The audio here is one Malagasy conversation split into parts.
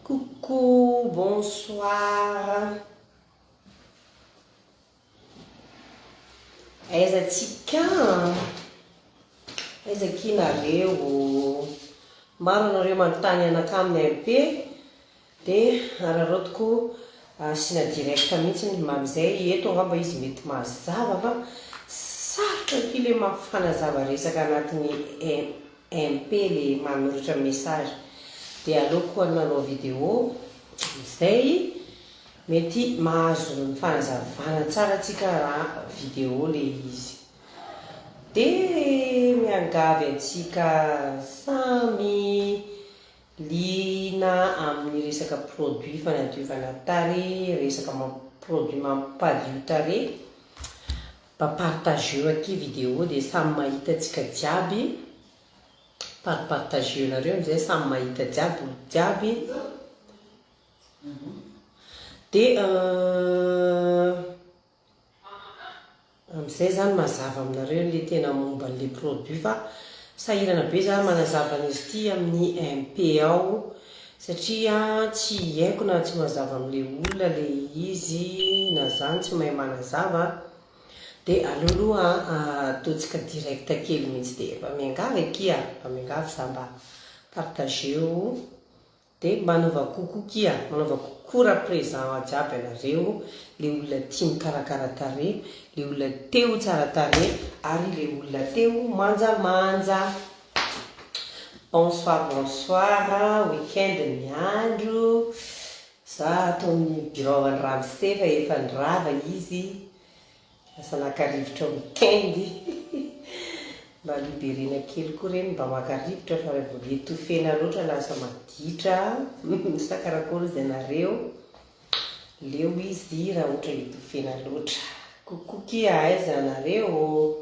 Coucou, bonsoir. Aiza-tsika? Aiza kinareo? Maro anareo manontany anak'aminy MP dia ararodiko asina direct mihitsy mamizay eto angamba izy mety mazava fa sarotra kely le mampifanazava resaka anatin'ny MP le manoratra message dia aleoko nanao vidéo izay mety mahazo ny fanazavana tsara atsika raha vidéo le izy dia miangavy antsika samy liana amin'ny resaka produit fanadiovana tarehy, resaka produit mampadio tarehy. Partage aky vidéo dia samy mahita antsika jiaby, partage nareo amizay samy mahita jiaby olo jiaby. Dia amizay zany mazava aminareo le tena momba le produit fa sahirana be za manazava an'izy ity amin'ny MP ao satria tsy haiko na tsy mazava amin'le olona le izy na zany tsy mahay manazava dia aleoloha ataontsika direct kely mihitsy dia mba miangavy akia, mba miangavy za mba partage eo dia manova coucou kia, manova coucou ra présent jiaby anareo, le olona tia mikarakara tarehy, le olona teo tsara tarehy ary le olona teo manjamanja. Bonsoir, bonsoir, weekend miandro. Za atao amin'ny birao-ny Ramsey fa efa nirava izy. Asa nakarivotra weekend. Mba liberena kely koa reny mba makarivotra fa rehefa etofena loatra lasa maditra. Sa karakory izy anareo. Leo izy raha ohatra etofena loatra. Coucou kia aiza anareo?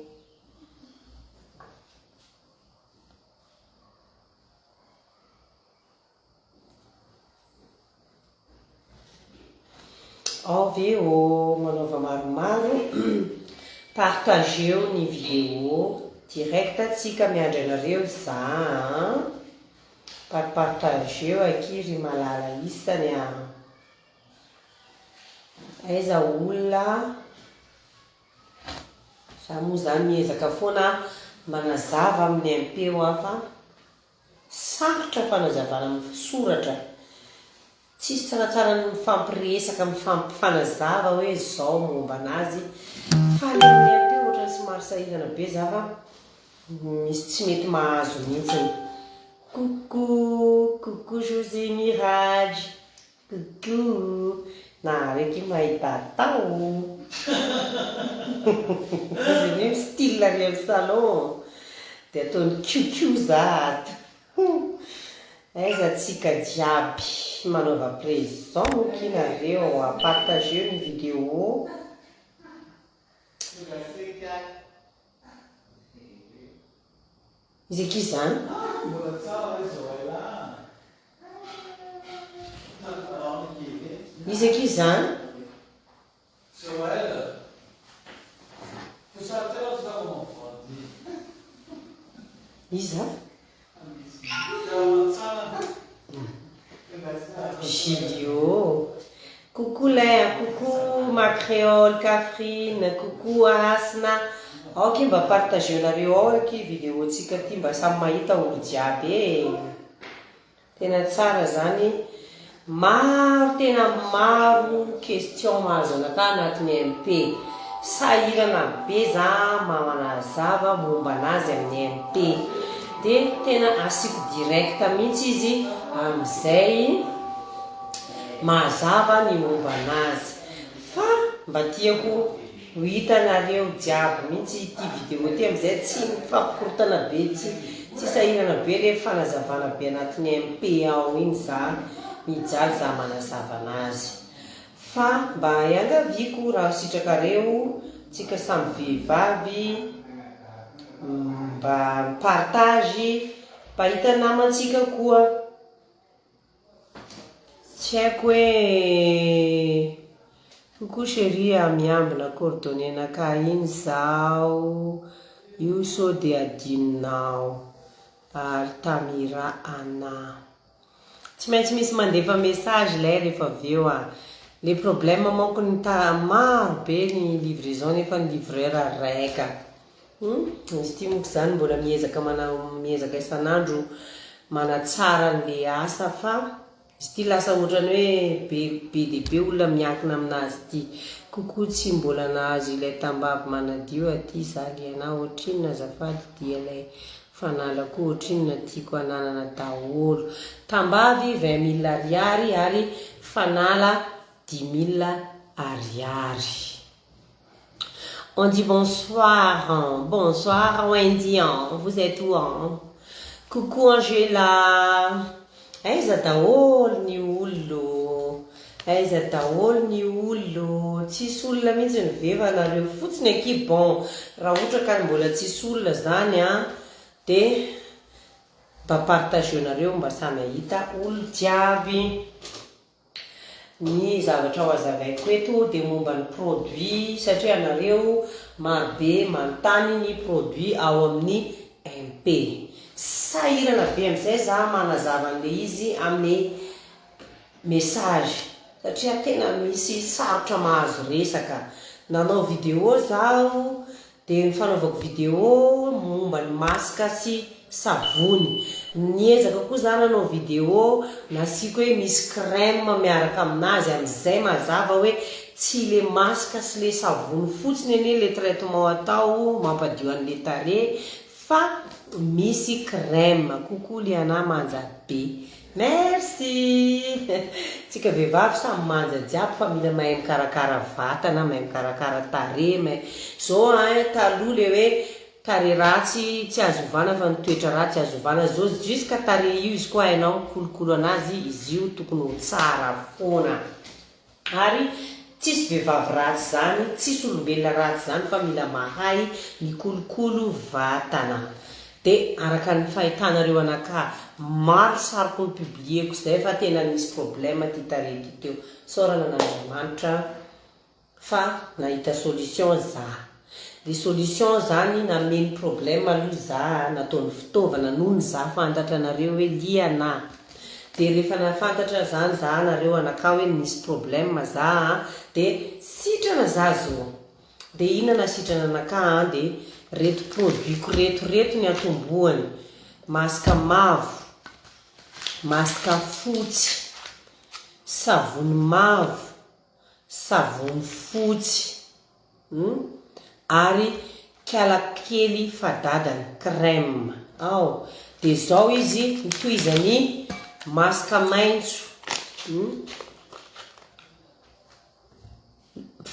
Aveo manaova maromaro partage eo ny vidéo direct atsika miandry anareo za partage eo aky ry malala isany aiza olona za moa zany miezaka foana manazava amin'ny MP eo fa sarotra fanazavana amin'ny soratra. Tsisy tsaratsara ny mifampiresaka mifampifanazava hoe zao momba anazy fa le MP ohatra ny somary sahirana be za fa misy tsy mety mahazo mihitsy. Coucou, coucou José Mirage, coucou na reky mahita tao. Izy ny style ary amin'ny salon dia ataony QQ zato. Aiza tsika jiaby manova présent kinareo apartage eo ny vidéo. Izy aky zany izy aky zany iza Gilio, coucou Léa, coucou ma créole Catherine, coucou Asna. Ok, mba partage nareo ao aky vidéo tsika ty mba samy mahita olo jiaby tena tsara zany. Maro tena maro question mahazo anaka anatin'ny MP. Sahirana be za manazava momba anazy amin'ny MP dia tena asiko direct mihitsy izy amizay mazava ny momba anazy fa mba tiako ho hitanareo jiaby mihitsy ity vidéo ty amizay tsy mifampikorotana be tsy sahirana be le fanazavana be anatin'ny MP ao iny za mijaly za manazava anazy fa mba iangaviko raha sitrakareo tsika samy vehivavy mba partage mba hita namantsika koa. Tsy haiko hoe Coucou chérie, miambina coordonnénaka iny zao io so de adinonao ary Tamira Anna. Tsy maintsy misy mandefa message lay rehefa aveo le problème manko ny maro be ny livraison nefa ny livreur raika. Izy ty monko zany mbola miezaka isan'andro manatsara le asa fa izy ty lasa ohatrany hoe be de be olona miankina aminazy ty. Coucou tsy mbola nahazo ilay tambavy manadio aty zaly anao ohatrinona azafady dia ilay fanalako ohatrinona tiako ananana daholo. Tambavy 20 000 ariary ary fanala 10 000 ariary. On dit bonsoir, bonsoir Indien, vous êtes où hein? Coucou Angela. Aiza daholo ny olo, aiza daholo ny olo, tsisy olona mihitsy ny veva nareo fotsiny aky. Bon, raha ohatra ka mbola tsisy olona zany de mba partagenareo mba samy ahita olo jiaby ny zavatra ho azavaiko eto de momba ny produit satria anareo marobe manontany ny produit ao amin'ny MP. Sahirana be amizay za manazava an'le izy amin'ny message satria tena misy sarotra mahazo resaka. Nanao video zaho de ny fanaovako video momba ny masaka sy savony. Niezaka koa za nanao video nasiko hoe misy crème miaraka aminazy amizay mazava hoe tsy le masaka sy le savony fotsiny ane le traitement atao mampadio an'le tarehy fa misy crème. Coucou Liana Manjabe, merci. Tsika vehivavy samy manja jiaby fa mila mahay mikarakara vatana, mahay mikarakara tarehy. Zao taloha le hoe tarehy ratsy tsy azo ovana fa nitoetra ratsy azo ovana. Zao jusqu'à tarehy io izy koa hainao kolokolo anazy, izy io tokony ho tsara foana. Ary tsisy vehivavy ratsy zany, tsisy olombelona ratsy zany fa mila mahay mikolokolo vatana. De araka ny fahitanareo anaka maro saroko ny publieko zay fa tena nisy problème ty tarehy ty teo. Sorana n'Andriamanitra fa nahita solution za. Le solution zany nameny problème aloha za nataony fitaovana noho za fantatra anareo hoe Liana. De rehefa nafantatra zany za nareo anaka hoe nisy problème za de sitrana za zao. De inona nasitrana anaka de reto produitko reto ny atombohany: masaka mavo, masaka fotsy, savony mavo, savony fotsy, ary kalakely fadadany crème ao. De zao izy mitoizany masaka maintso,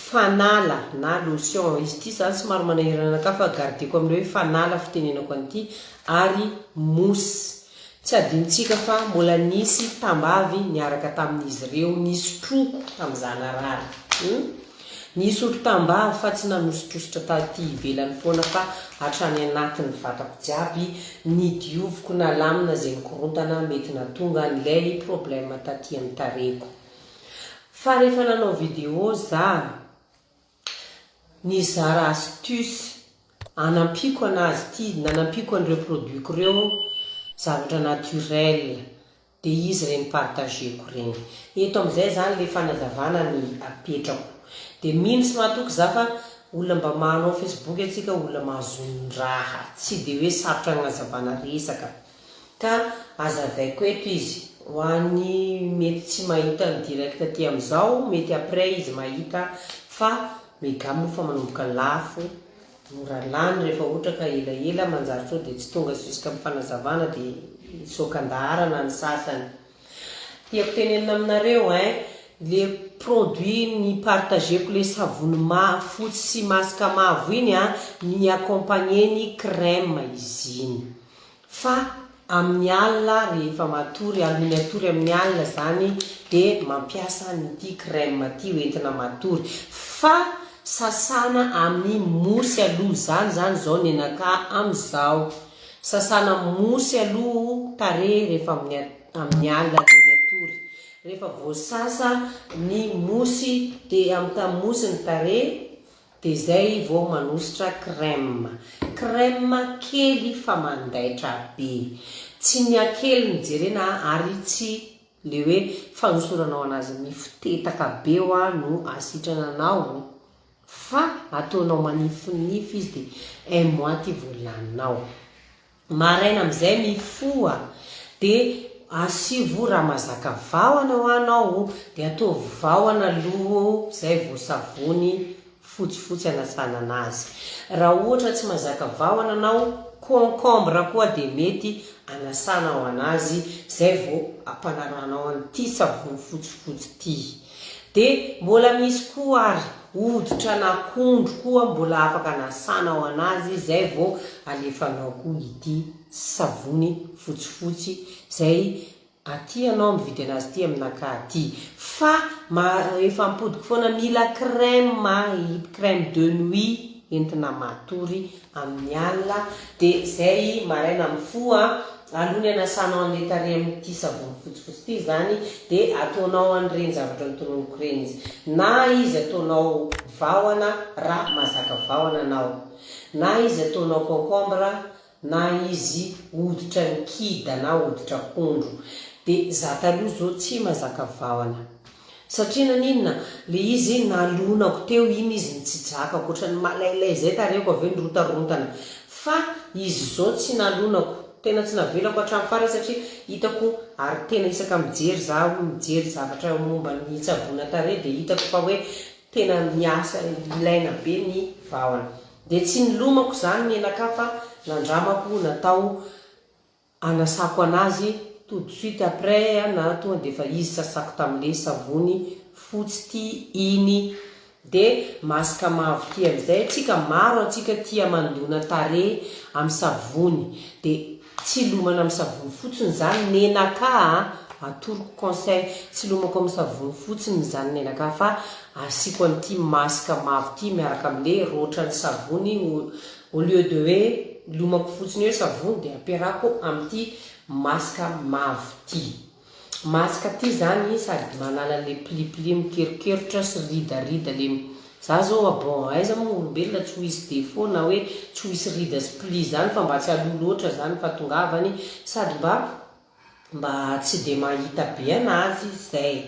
fanala na lotion. Izy ty zany somary manahirana ka fa gardeko amin'ireo hoe fanala fitenenako an'ity, ary mousse. Tsy adintsika fa mbola nisy tambavy niaraka tamin'izy ireo nisotroko tam'zanarary. Nisotro tambavy fa tsy nanosotrosotra taty ivelany foana fa hatrany anatin'ny vatako jiaby nidioviko nalamina zay nikorontana mety natonga an'ilay problème taty amin'ny tareko. Fa rehefa nanao video za nizara astuce anampiko anazy ty, nanampiko an'ireo produitko reo zavatra naturel, de izy reny partageko reny. Eto amizay zany le fanazavana ny apetrako. De mino sy mahatoky za fa olona mba manao Facebook atsika olona mahazondraha, tsy de hoe sarotra agnazavana resaka. Ka azavaiko eto izy ho an'ny mety tsy mahita ny direct aty amizao, mety après izy mahita fa megamo fa manomboka lafo mora lany rehefa ohatra ka elaela manjary so de tsy tonga jusqu'à fanazavana de sokan-daharana ny sasany. Tiako tenenina aminareo le produit ny partageko le savony fotsy sy masaka mavo iny ny accompagner ny crème izy iny. Fa amin'ny alina rehefa matory, alina atory amin'ny alina zany de mampiasa nyty crème ty hoentina matory. Fa sasana amin'ny mosy aloha zany zao nenaka amizao. Sasana mosy aloha tarehy rehefa amin'ny alina aloha ny atory. rehefa voasasa ny mosy dia amin'ny tamosy ny tare dia zay vao manositra crème kely fa mandaitra be, tsy ny akely mijerena ary tsy le hoe fanosoranao anazy mifitetaka be no asitrananao, fa ataonao manifinify izy dia un mois ty voalaninao. Maraina amin'izay mifoa dia asivo raha mazaka vahona ho anao dia atao vahona aloha zay vao savony fotsifotsy anasana anazy. Raha ohatra tsy mazaka vahona anao, concombre koa dia mety anasanao anazy zay vao ampanarahanao an'ity savony fotsifotsy ty. Dia mbola misy koa ary hoditra n'akondro koa mbola afaka anasanao anazy zay vao alefanao koa ity savony fotsifotsy zay aty anao mividy anazy ty amin'naka ty. Fa efa mipodiky foana mila crème de nuit entina matory amin'ny alina, dia zay maraina mifoa alohany anasanao an'le tarehy amin'ity savony fotsifotsy ty zany dia ataonao an'ireny zavatra notononiko reny izy, na izy ataonao vahona raha mazaka vahona anao, na izy ataonao concombre, na izy hoditra ny kida na hoditra akondro. Dia za taloha zao tsy mazaka vahona satria naninona le izy nalonako teo iny izy mitsijaka ohatrany malailay zay tareko avy eo nirotarontana, fa izy zao tsy nalonako, tena tsy navelako hatramin'ny farany satria hitako ary tena isaka mijery zavatra momba ny tsabona tarehy dia hitako fa hoe tena miasa ilaina be ny vahona. Dia tsy nilomako zany menaka fa nandramako natao anasako anazy tout de suite après na tonga dia efa izy sasako tamin'le savony fotsy ty iny. Dia masaka mavo ty amin'izay, tsika maro atsika tia mandona tarehy amin'ny savony dia tsy lomana amin'ny savony fotsiny zany menaka, atoroko conseil tsy lomako amin'ny savony fotsiny zany menaka fa asiko an'ity masaka mavo ty miaraka amin'le rotra ny savony, au lieu de hoe lomako fotsiny hoe savony dia ampiarahako amin'ity masaka mavo ty. Masaka ty zany sady manala le plipli mikerikeritra sy ridarida le za zao bon aiza moa olombelona tsy ho isy défaut na hoe tsy ho isy rida sy pli zany, fa mba tsy aloha loatra zany fa tongavany sady mba tsy dia mahita be anazy zay.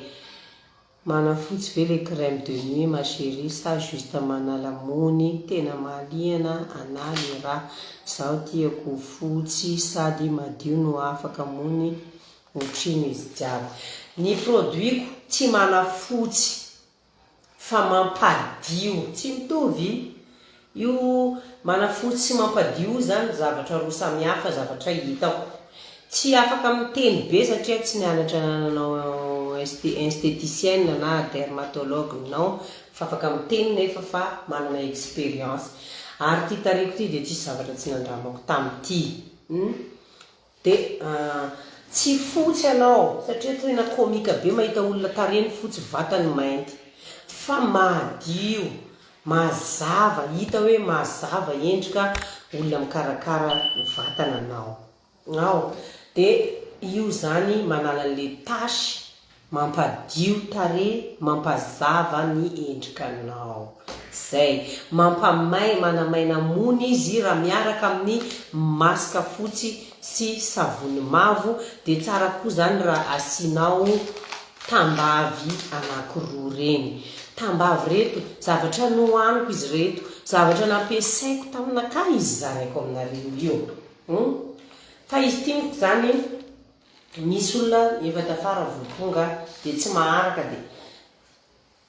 Manafotsy ve le crème de nuit ma chérie sa juste manalamony, tena mahaliana anany raha zaho tiako fotsy sady madio no afaka mony otrino izy jiaby. Ny produitko tsy manafotsy fa mampadio, tsy mitovy io. Manafotsy sy mampadio zany zavatra roa samy hafa, zavatra hitako tsy afaka miteny be satria tsy nianatra nanao esthéticienne na dermatologue non, fa afaka miteny nefa fa manana expérience. Ary ty tareko ty dia tsisy zavatra tsy nandramako tamin'ity. Dia tsy fotsy anao satria tena komika be mahita olona tarehiny fotsy vatany mainty, fa madio mazava, hita hoe mazava endrika olona mikarakara vatana anao. Dia io zany manala le tasy, mampadio tarehy, mampazava ny endrikanao zay, manamaina mony izy raha miaraka amin'ny masaka fotsy sy savony mavo. Dia tsara koa zany raha asinao tambavy anankiroa reny. Tambavy reto zavatra nohaniko izy reto, zavatra nampiasaiko taminaka izy zaraiko aminareo io. Fa izy tiako zany misy olona efa tafara vao tonga dia tsy maharaka dia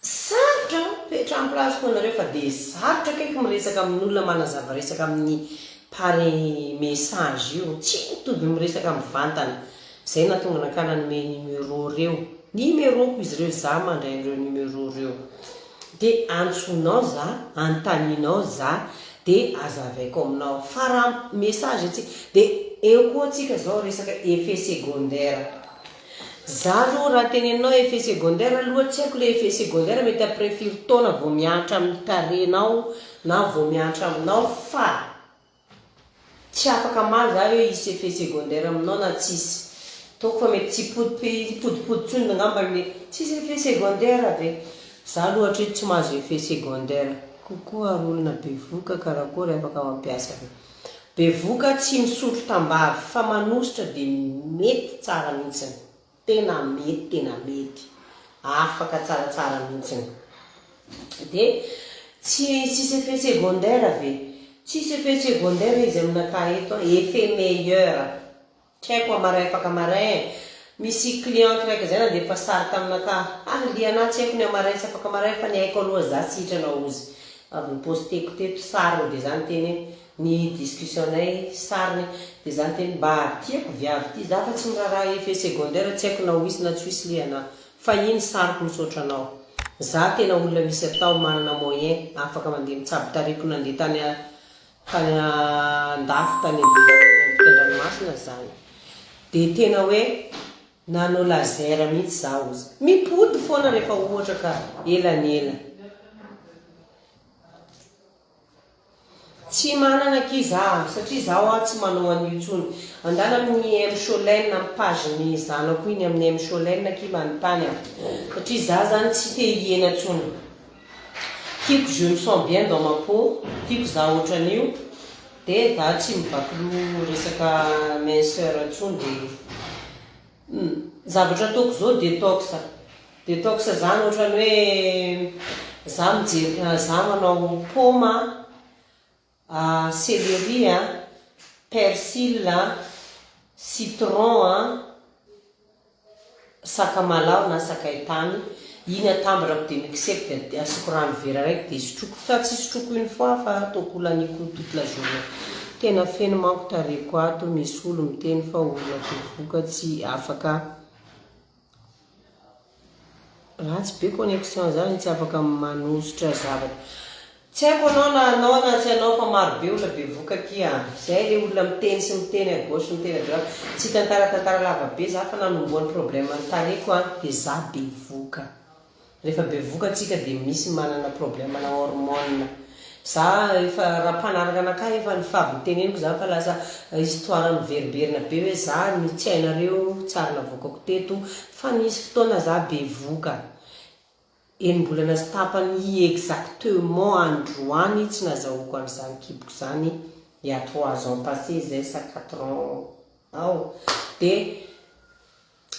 sarotra petra amin'ny plasiko anareo, fa dia sarotra kaiky miresaka amin'olona manazava resaka amin'ny pare message io, tsy mitovy miresaka mivantana. Zay natonga nakananome numéro reo, numéro-ko izy reo, za mandray reo numéro reo. Dia antsonao za, antaninao za, dia azavaiko aminao fa raha message atsika. Dia eo koa atsika zao resaka effet secondaire. Za aloha raha teneninao effet secondaire aloha tsy haiko le effet secondaire, mety après firy-taona vao mianatra amin'ny tarehinao na vao mianatra aminao, fa tsy afaka maly za hoe hisy effet secondaire aminao na tsisy. toko fa mety tsy podi tsony angambany tsisy effet secondaire ve za loatra tsy mahazo effet secondaire kokoa olona bevoka karakory afaka mampiasa bevoka tsy misotro tambavy fa manositra de mety tsara mihitsiny tena mety afaka tsaratsara mihitsiny de tsisy effet secondaire ve tsisy effet secondaire izy aminakahy eto effet meilleur tsy haiko amaray afaka maray misy client raiky zay na de fa sary taminakahy liana tsy haiko ny amaray tsy afaka maray fa ny haiko aloha za sitrana ozy avy niposteko teto sariny de zany teny ny discussionay sariny de zany teny mba tiako viavy ty za fa tsy miraraha effet secondaire tsy haiko na hoisy na tsy hoisy liana fa iny sariko misaotra anao za tena olona misy atao manana moyen afaka mandeha mitsabo tariko nandeha tany andafy tany an-dranomasina zany de tena hoe nanao laser mihitsy za ozy mipody foana rehefa ohatra ka elanela tsy manana ki za satria zaho tsy manao an'io tsony andana amin'ny M-Cholène amin'ny page-ny zanako iny amin'ny M-Cholène ki manontany satria za zany tsy te hiena tsony tiako je me sens bien dans ma peau tiako za ohatran'io de za tsy mivakilo resaka minceur tsony de zavatra ataoko zao detox zany ohatrany hoe za mijery za manao poma céleri persil citron sakamalaho na sakaitany iny atambrako de mixeko de asiko rano vera raiky de sotroko fa tsy sotroko une fois fa ataoko laniko toute la journée tena feno manko tareko ato misy olo miteny fa olona bevoka tsy afaka ratsy be connexion zany tsy afaka manositra zavatra tsy haiko anao na tsy anao fa maro be olona bevoka kia zay le olona miteny sy miteny à gauche miteny à droite tsy tantara lava be za fa nanomboany problème tareko de za bevoka rehefa bevoka atsika de misy manana problème na hormone za efa raha mpanaraka anakahy efa nifavy niteneniko za fa lasa histoire miveriberina be hoe za tsy hainareo tsara navokako teto fa nisy fotoana za bevoka enim-bolana sy tapany exactement androany tsy nazahoako an'izany kiboko zany il y a 3 ans passé zay sa 4 ans ao de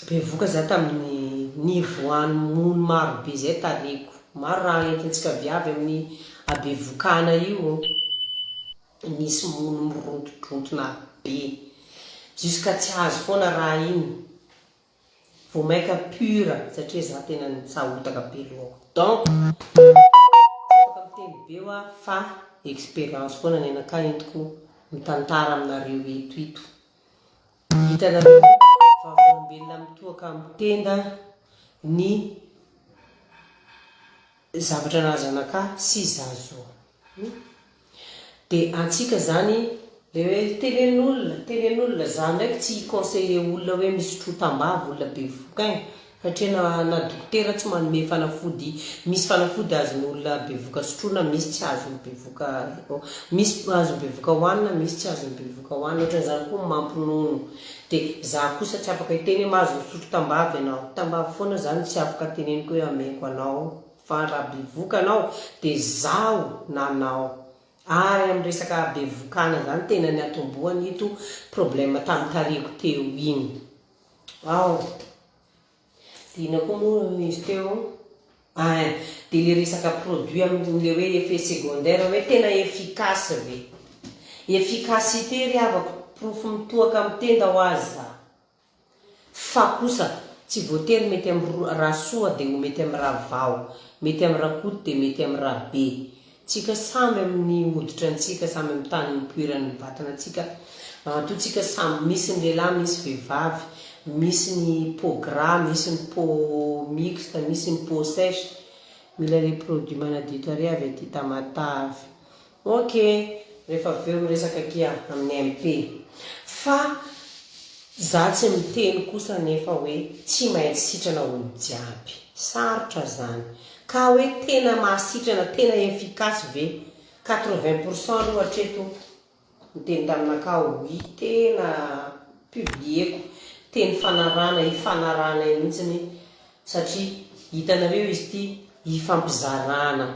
bevoka za tamin'ny nivoany mono maro be zay tareko maro raha entintsika viavy amin'ny abevokana io nisy mono mirontodrontona be jusqu'à tsy azo foana raha iny vao maika pure satria za tena nitsahotaka be lohako donc afaka miteny be oa fa expérience foana ny anakahy entiko mitantara aminareo eto hitanareo vavolombelona mitoaka mitenda ny zavatra nahazo anakahy sy zazoa de antsika zany le hoe tenen'olona za ndraiky tsy conseiller olona hoe misotro tambavy olona bevoka satria na dokotera tsy manome fanafody misy fanafody azon'olona bevoka sotrona misy tsy azony bevoka misy azony bevoka hoanina misy tsy azony bevoka hoanina ohatran'izany koa mampinono de za kosa tsy afaka hiteny hoe mahazo misotro tambavy anao tambavy foana zany tsy afaka teneniko hoe ameko anao fa raha bevoka anao de zao nanao ary amin'ny resaka bevokana zany tena ny atomboany ito problème tamin'ny tareko teo iny ao de ina koa moa izy teo de le resaka produit amin'le hoe effet secondaire hoe tena efficace ve efficacité ry avako profo mitoaka mitenda ho azy za fa kosa tsy voatery mety amin'ny raha soa de ho mety amin'ny raha vao mety amin'ny raha koto de mety amin'ny raha be tsika samby amin'ny hoditra antsika samby amin'ny tany mipoiran'ny vatana antsika totsika samby misy ny lehilahy misy vehivavy misy ny peau gras misy ny peau mixte misy ny peau sèche mila le produit manadito ary avy aty tamatavy ok rehefa aveo miresaka kia amin'ny MP fa za tsy miteny kosa nefa hoe tsy maintsy sitrana olo jiaby sarotra zany ka hoe tena mahasitrana tena efficace ve 80% aloha hatreto miteny taminakahy oui tena publieko teny fanarana ifanarana mihitsiny satria hitanareo izy ity hifampizarana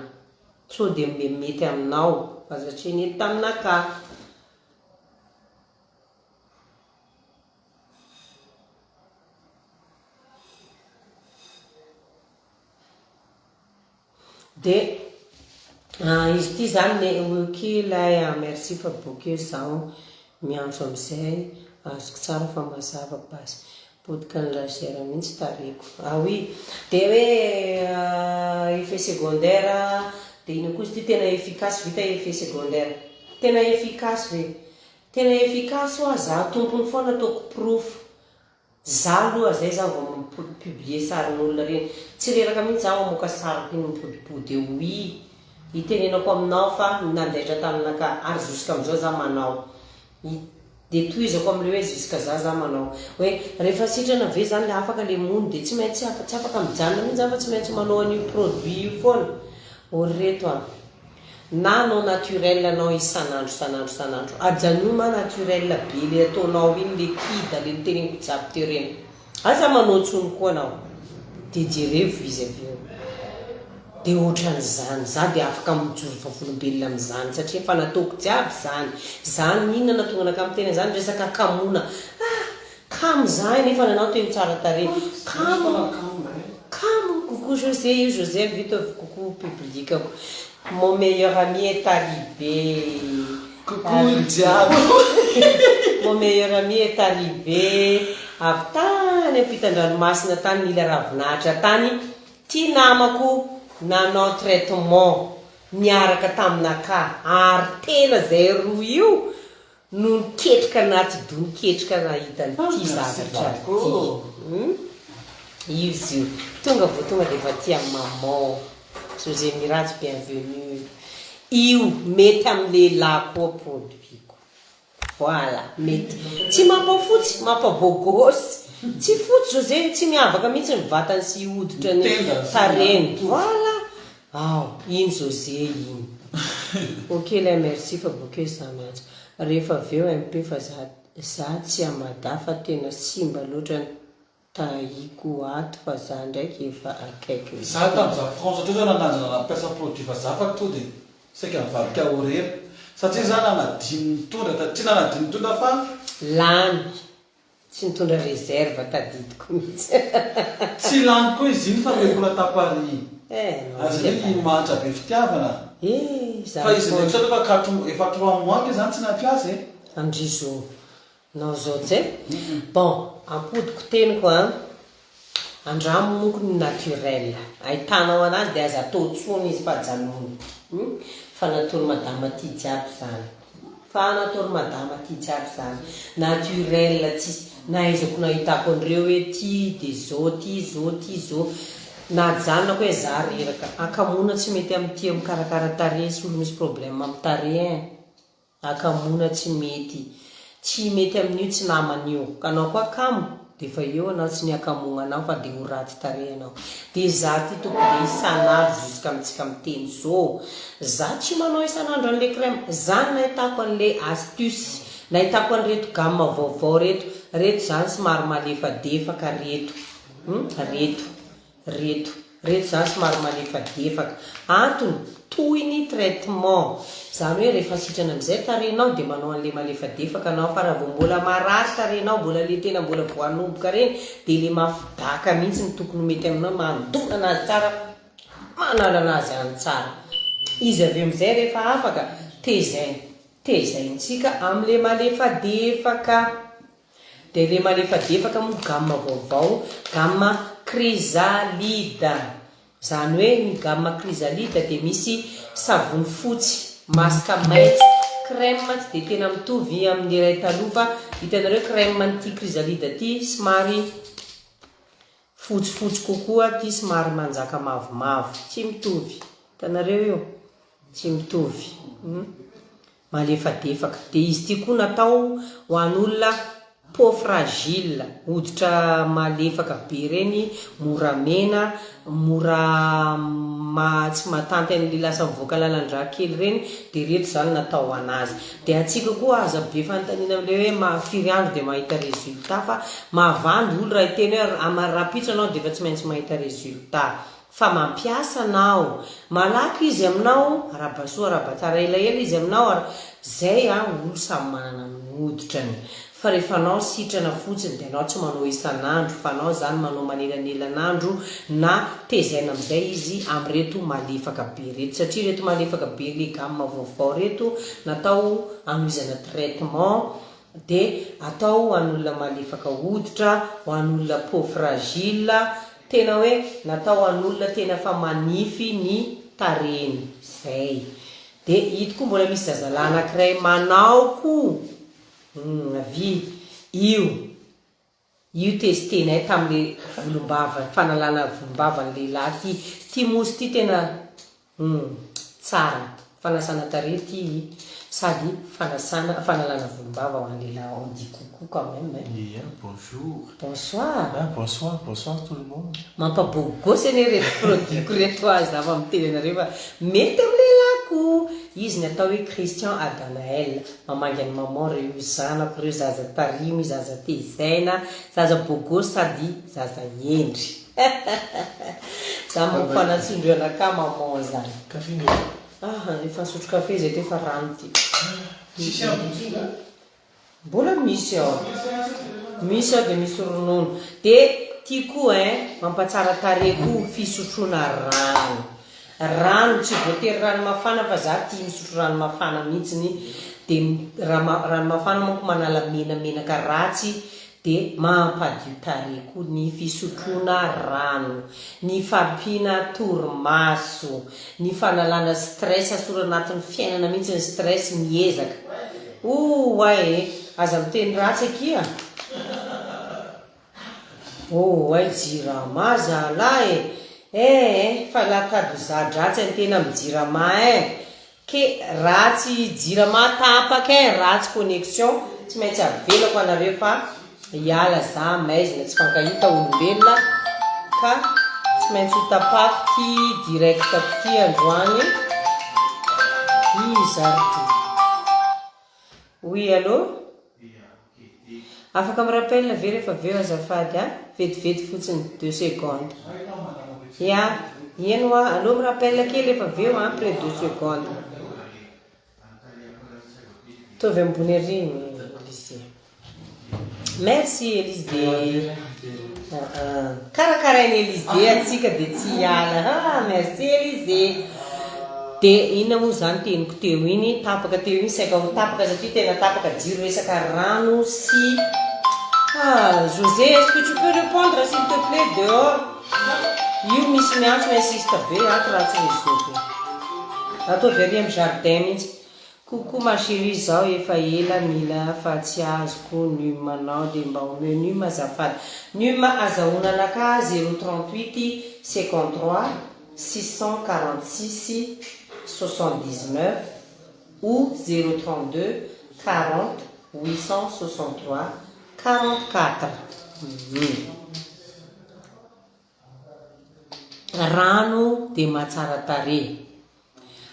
so dia mety aminao fa satria nety taminaka dia izy ity zany okilay merci fa bokeo zaho miantso amin'izay azoko tsara fa mazava basy podika ny lazera mihitsy tareko oui dia hoe effet secondaire dia ino koa izy ity tena efficace vita effet secondaire tena efficace ve tena efficace ho za tompony foana ataoko proof za aloha zay za vao mipiblie sarin'olona reny tsy reraka mihitsy za mamoaka sariko iny mipodipody oui itenenako aminao fa nandaitra taminaka ary jusqu'à amizao za manao dia toizako am'le hoe jusqu'à za manao hoe rehefa sitrana ve zany le afaka le mony dia tsy maintsy tsy afaka mijanona mihitsy za fa tsy maintsy manao an'io produit io foana oreto a na anao naturel anao isanandro ajanio ma naturel be le ataonao iny le kida le niteneniko jiaby teo reny aza manao tsony koa anao dia jerevo izy aveo dia ohatran'izany za dia afaka mijoro vavolombelona amin'izany satria efa nataoko jiaby zany inona na tonga anaka amin'ny tena zany resaka kamona kamo za nefa nanao teny tsara tare kamo coucou José io José vite coucou publicako mon meilleur ami est arrivé coucou diable mon meilleur ami est arrivé avy tany ampitan-dranomasina tany mila ravinahitra tany ty namako nanao traitement niaraka taminaka ary tena zay roa io no niketrika anaty do niketrika nahitany ty zavatra ty izy io tonga vo tonga dia efa tia maman José Miraty bienvenue io mety am'lehilahy koa produitko voilà mety tsy mampafotsy mampabogosy tsy fotsy José tsy miavaka mihitsy ny vatany sy hoditra ny tareny voilà iny José iny ok la merci fa bokeo za miantso rehefa aveo mp fa za tsy amada fa tena simba loatra ny taiko ato fa za ndraiky efa akaiky za tamin'za France ateo zany ananjana nampiasa produit fa za fa to dia saika nivadika horery satria za nanadiny mitondra tsy nanadiny mitondra fa lany tsy nitondra réserve tadidiko mihitsy tsy lany koa izy iny fa mebola tapary azy mantra be fitiavana fa izy ndraiky sao fa efa 3 mois ke zany tsy nampiasa andrizo nao zao tsy bon ampodiko teniko andramo monko ny naturel ahitanao anazy dia aza atao tsony izy fa janony fa nataony madama ty jiaby zany naturel tsisy nahaizako nahitako an'ireo hoe ty dia zao najanona koa hoe za reraka akamona tsy mety amin'ty mikarakara tare sy olo misy problème amin'ny tare akamona tsy mety amin'io tsy naman'io ka anao koa kamo dia fa eo anao tsy niakamogna anao fa dia ho raty tare anao dia za ty toko dia isanandro jusqu'à amitsika miteny zao za tsy manao isanandro an'le crème zany nahitako an'le astuce nahitako an'reto gamme vaovao reto zany somary malefadefaka reto zany somary malefadefaka antony tohiny traitement zany hoe rehefa sitrana amin'izay tarenao dia manao an'le malefadefaka anao fa raha vao mbola marary tarenao mbola le tena mbola voanomboka reny dia le mafidaka mihitsy ny tokony mety aminao mandona anazy tsara manala anazy any tsara izy avy amin'izay rehefa afaka tezaintsika amin'le malefadefaka dia le malefadefaka moa gamme vaovao gamme chrysalide zany hoe ny gamme chrysalide dia misy savony fotsy masaka maitso crème tsy dia tena mitovy amin'ny iray taloha fa hitanareo crème nyty chrysalide ty somary fotsifotsy kokoa ty somary manjaka mavomavo tsy mitovy hitanareo io tsy mitovy malefadefaka dia izy ty koa natao ho an'olona peau fragile, hoditra malefaka be reny, mora mena, mora tsy matanty an'le lasa mivoaka lalan-drà kely reny, de reto zany natao anazy. De atsika koa aza be fanontaniana am'le hoe mafiry andro de mahita résultat, fa mavandy olo raha iteny hoe amarapitso anao de efa tsy maintsy mahita résultat. Fa mampiasa anao, malaky izy aminao, arabasoa arabatsara elaela izy aminao, zay olo samy manana ny hoditrany. Fa rehefa anao sitrana fotsiny de anao tsy manao isan'andro, fa anao zany manao manelanelan'andro na tezaina amizay izy amreto malefaka be reto, satria reto malefaka be le gamme vaovao reto natao anoizana traitement, de atao an'olona malefaka hoditra, ho an'olona peau fragile, tena hoe natao an'olona tena fa manify ny tarehiny zay. De ito koa mbola misy zazalahy anankiray manao koa avy io testenay tamin'le volombava, fanalana volombavan'ny lehilahy ty mosy ty tena tsara, fanasana tarehy ty sady fanalana volombava ho an'ny lehilahy, on dit coucou quand même. Bonjour. Bonsoir. Bonsoir tout le monde. Mampabogosy ane reto produit reto azy avy amin'ny telenareo mety amin'ny lelahiko. Izy ny atao hoe Christian Adanael, mamangy any maman reo zanako reo, zaza tarimy, zaza tezaina, zaza bogosy sady zaza endry. Za mampanantsondro anaka maman zany. Kafe efa nisotro kafe zay tefa rano ty. Sisy ambontsonga? Mbola misy ao. Misy ao de misy ronono. De ty koa mampatsara tarehy koa fisotrona rano. Rano tsy voatery rano mafana fa za tia misotro rano mafana mihitsiny. De rano mafana manko manala menamenaka ratsy, de mampadio tarehy koa ny fisotrona rano, ny fampiana torimaso, ny fanalana stress, asora anatin'ny fiainana mihitsy ny stress miezaka. Aza miteny ratsy akia. Jirama zalahy fa lakado zadratsy antena amin'ny jirama ke ratsy jirama tapaka ratsy connexion, tsy maintsy avelako anareo fa hiala za maizina tsy fankahita olombelona ka tsy maintsy ho tapaky direct ty androany. Izarity. Oui, allô? Afaka mirapel ve rehefa aveo azafady vetivety fotsiny 2 secondes. Ino allô mirapel kely rehefa aveo après 2 secondes. Tovy ambony ary Elise. Merci Elise. Karakarainy Elise atsika de tsy hiala. Merci Elise. De inona moa zany teniko teo iny, tapaka teo iny, saika ho tapaka satria tena tapaka jiro resaka rano sy José, est-ce que tu peux répondre s'il te plaît dehors? Io misy miantso insiste be ato raha tsy rezoky. Atao very amin'ny jardin mihitsy. Coucou ma chérie, zao efa ela mila fa tsy azoko numanao de mba ome numa azafady. Numa azahoana anaka 038 53 646 79 ou 032 40 863 44. Rano de mahatsara tarehy,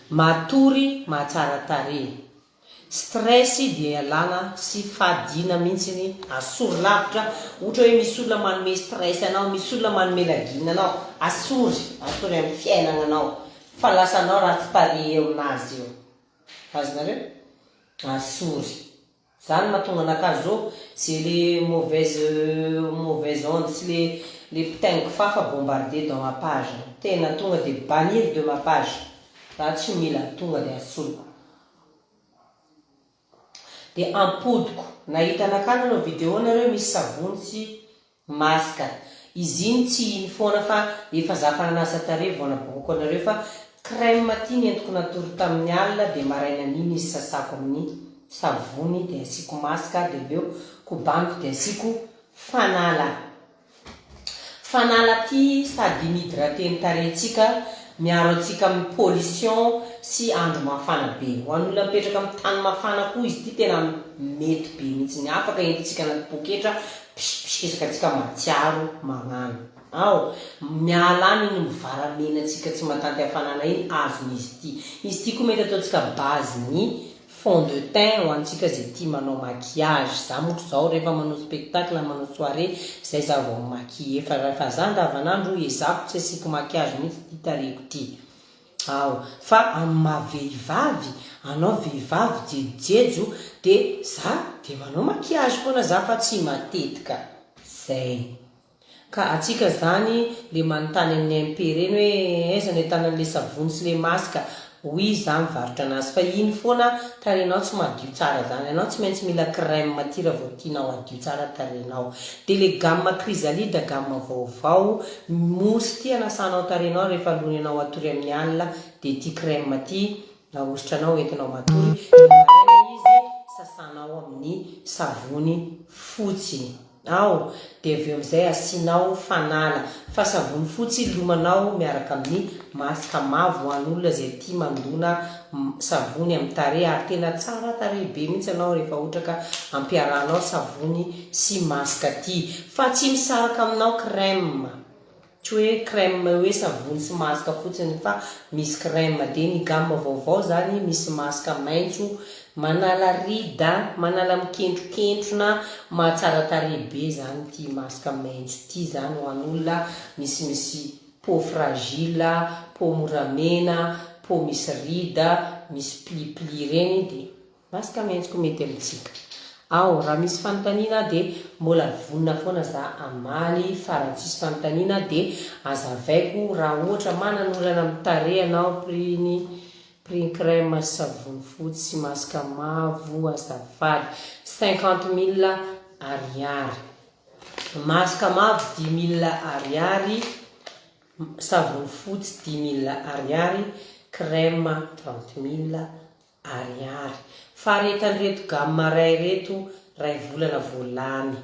matory mahatsara tarehy, stress de alana sy fadina mihitsiny, asory lavitra. Ohatra hoe misy olona manome stress anao, misy olona manome lagina anao, asory amin'ny fiainana anao, fa lasa anao ratsy tarehy eo nazy eo. Azonareo? Asory. Zany mahatonga anaka zao, c'est les mauvaises ondes, sy les putains kifafa bombardés dans ma page. Tena tonga de bannir de ma page. Raha tsy mila tonga de asoloko. De ampodiko, nahita anakany no video nareo misy savony sy masaka. Izy iny tsy iny foana fa efa za fananasa tarehy vao nabokako anareo fa crème ty nentiko natory tamin'ny alina de maraina an'iny izy sasako amin'ny savony de asiko masaka de aveo kobaniko de asiko fanala. Fanala ty sady mihydraté ny tarehintsika miaro atsika amin'ny pollution sy andro mafana be. Ho an'olona mipetraka amin'ny tany mafana koa izy ity tena mety be mihitsy, ny afaka entintsika anaty poketra pisikisaka atsika matsiaro magnano. Ao miala any iny mivaramena atsika tsy mahatanty hafanana iny azon'izy ity. Izy ity koa mety ataontsika base ny fond de teint ho antsika zay tia manao maquillage. Za moa zao rehefa manao spectacle manao soirée zay za vao maquille fa za andavanandro ezako tsy asiako maquillage mihitsy ty tareko ty. Ao fa amin'ny maha-vehivavy, anao vehivavy jejo de za de manao maquillage foana za fa tsy matetika zay. Ka atsika zany le manontany amin'ny MP reny hoe aiza ny ahitana savony sy le masika. Oui, za mivarotra anazy fa iny foana tarenao tsy madio tsara zany. Anao tsy maintsy mila crème matira vao tianao adio tsara tarenao. De le gamme chrysalide gamme vaovao mousse ty anasanao tarenao rehefa alony anao atory amin'ny alina de ty crème ty ahositranao entinao matory. Maraina izy sasanao amin'ny savony fotsy. Ao de aveo amizay asinao fanala fa savony fotsy lomanao miaraka amin'ny masika mavo ho an'olona zay tia mandona savony amin'ny tarehy ary tena tsara tarehy be mihitsy anao rehefa ohatra ka ampiarahanao savony sy masika ty fa tsy misaraka aminao crème. Tsy hoe crème hoe savony sy masika fotsiny fa misy crème de ny gamme vaovao zany misy masika maitso manala rida, manala mikendrokentrona mahatsara tarehy be zany ty masika maitso ty zany ho an'olona misy peau fragile, peau moramena, peau misy rida, misy pli reny de masika maitso ko mety amitsika. Ao raha misy fanontaniana de mbola vonona foana za amaly fa raha tsisy fanontaniana de azavaiko raha ohatra mananolana amin'ny tarehy anao prix crème savony fotsy masika mavo azafady 50 000 ariary, masika mavo 10 000 ariary, savony fotsy 10 000 ariary, crème 30 000 ariary. Faretan'ireto gamme ray reto ray volana volany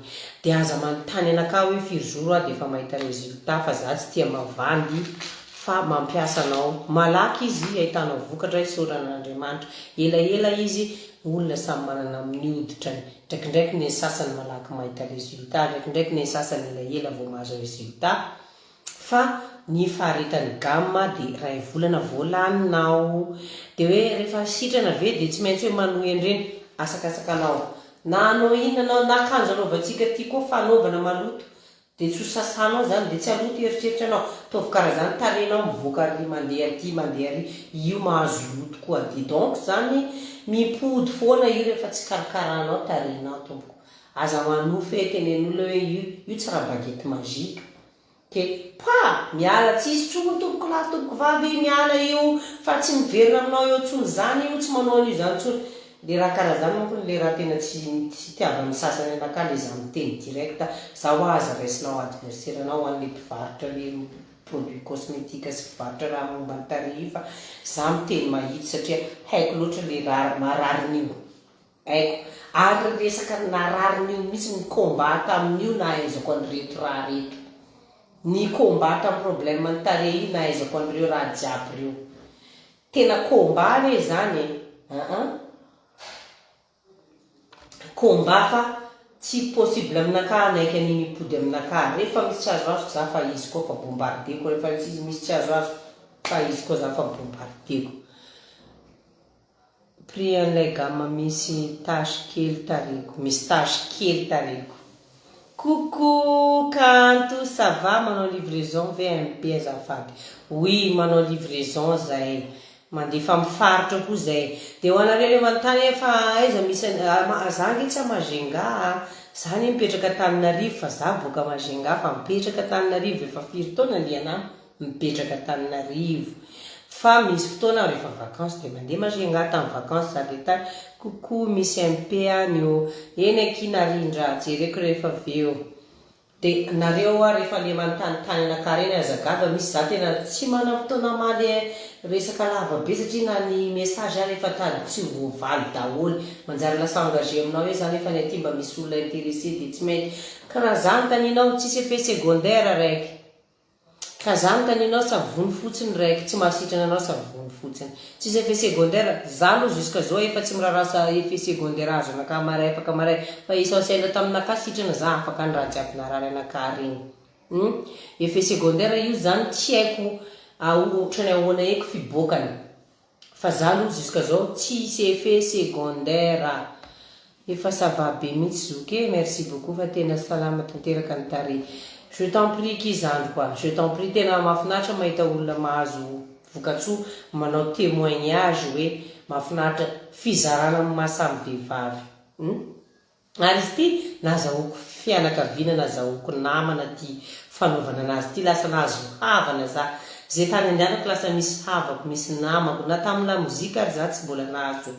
de aza manontany anaka hoe firy jour de efa mahita résultat fa za tsy tia mavandy fa mampiasa anao malaky izy ahitanao vokatra isaoran'Andriamanitra. Ela izy olona samy manana amin'ny hoditrany. Ndraikindraiky ny sasany malaky mahita résultat, ndraikindraiky ny sasany ela vao mahazo résultat. Fa ny faharetan'ny gamme de ray volana voalaninao de hoe rehefa sitrana ve de tsy maintsy hoe manohy andreny asakasakanao na anao inona anao na akanjo anaovantsika ty koa fa anaovana maloto de tsy sasanao zany de tsy aloto eritreritra anao tovy karazany tarenao mivoaka ary mandeha aty mandeha ary io mahazo loto koa de donc zany mipody foana io rehefa tsy karakaranao tarenao tompoko. Aza manofy tenen'olona hoe io tsy raha baguette magique ke pa miala tsisy tsongo tompoko lahy tompoko vavy miala io fa tsy miverina aminao eo tsony zany io tsy manao an'io zany tsony. Le raha karazany manko le raha tena tsy tiavan'ny sasany anaka le za miteny direct za ho aza raisinao adversaire anao ho an'le mpivarotra le produit cosmétique sy mpivarotra raha momba ny tarehy fa za miteny mahitsy satria haiko loatra le mararin'io haiko ary resaka nararin'io mihitsy ny combat amin'io na aizako an'ireto raha reto. Ny combat amin'ny problème ny tarehy na aizako an'ireo raha jiaby reo tena combat re zany combat fa tsy possible aminaka naiky an'iny mipody aminaka rehefa misy tsy azo azoko za fa izy koa fa bombardeko rehefa misy tsy azo azo fa izy koa za fa bombardeko. Prix an'ilay gamme misy tache kely tareko, misy tache kely tareko. Coucou Kanto, ça va? Manao livraison VMP azafady. Oui, manao livraison zay. Mandefa mifaritra koa zay. De ho anareo le manontany efa aiza misy za nge tsy Majunga. Za ne mipetraka Antananarivo fa za boaka Majunga fa mipetraka Antananarivo efa firy taona liana mipetraka Antananarivo. Fa misy fotoana rehefa vacances de mandeha Majunga tamin'ny vacances za de tany. Coucou misy MP anio. Eny akinarindra jereko rehefa aveo. De nareo rehefa le manontany anaka reny azagava misy za tena tsy manam-potoana maly resaka lava be satria na ny message rehefa tady tsy voavaly daholo manjary lasa engagé aminao hoe zany efa ny aty mba misy olona intéressé de tsy maintsy karaha zany taninao tsisy effet secondaire raiky fa zany taninao savony fotsiny raiky tsy mahasitrana anao savony fotsiny tsisy effet secondaire za aloha jusqu'à zao efa tsy mirarasa effet secondaire azo anaka maray afaka maray fa essentiel taminaka sitrana za afaka ny raha jiaby narary anaka regny effet secondaire io zany tsy haiko ohatrany ahoana eky fiboakany fa za aloha jusqu'à zao tsisy effet secondaire efa ça va be mihitsy zoky merci beaucoup fa tena salama tanteraka ny tare je t'en prie kizandro quoi je t'en prie tena mahafinaritra mahita olona mahazo vokatsoa manao témoignage hoe mahafinaritra fizarana amin'ny mahasamy vehivavy ary izy ty nazahoako fianakaviana nazahoako namana ty fanaovana anazy ty lasa nahazo havana za zay tany andehanako lasa misy havako misy namako na tamin'ny lamozika ary za tsy mbola nahazo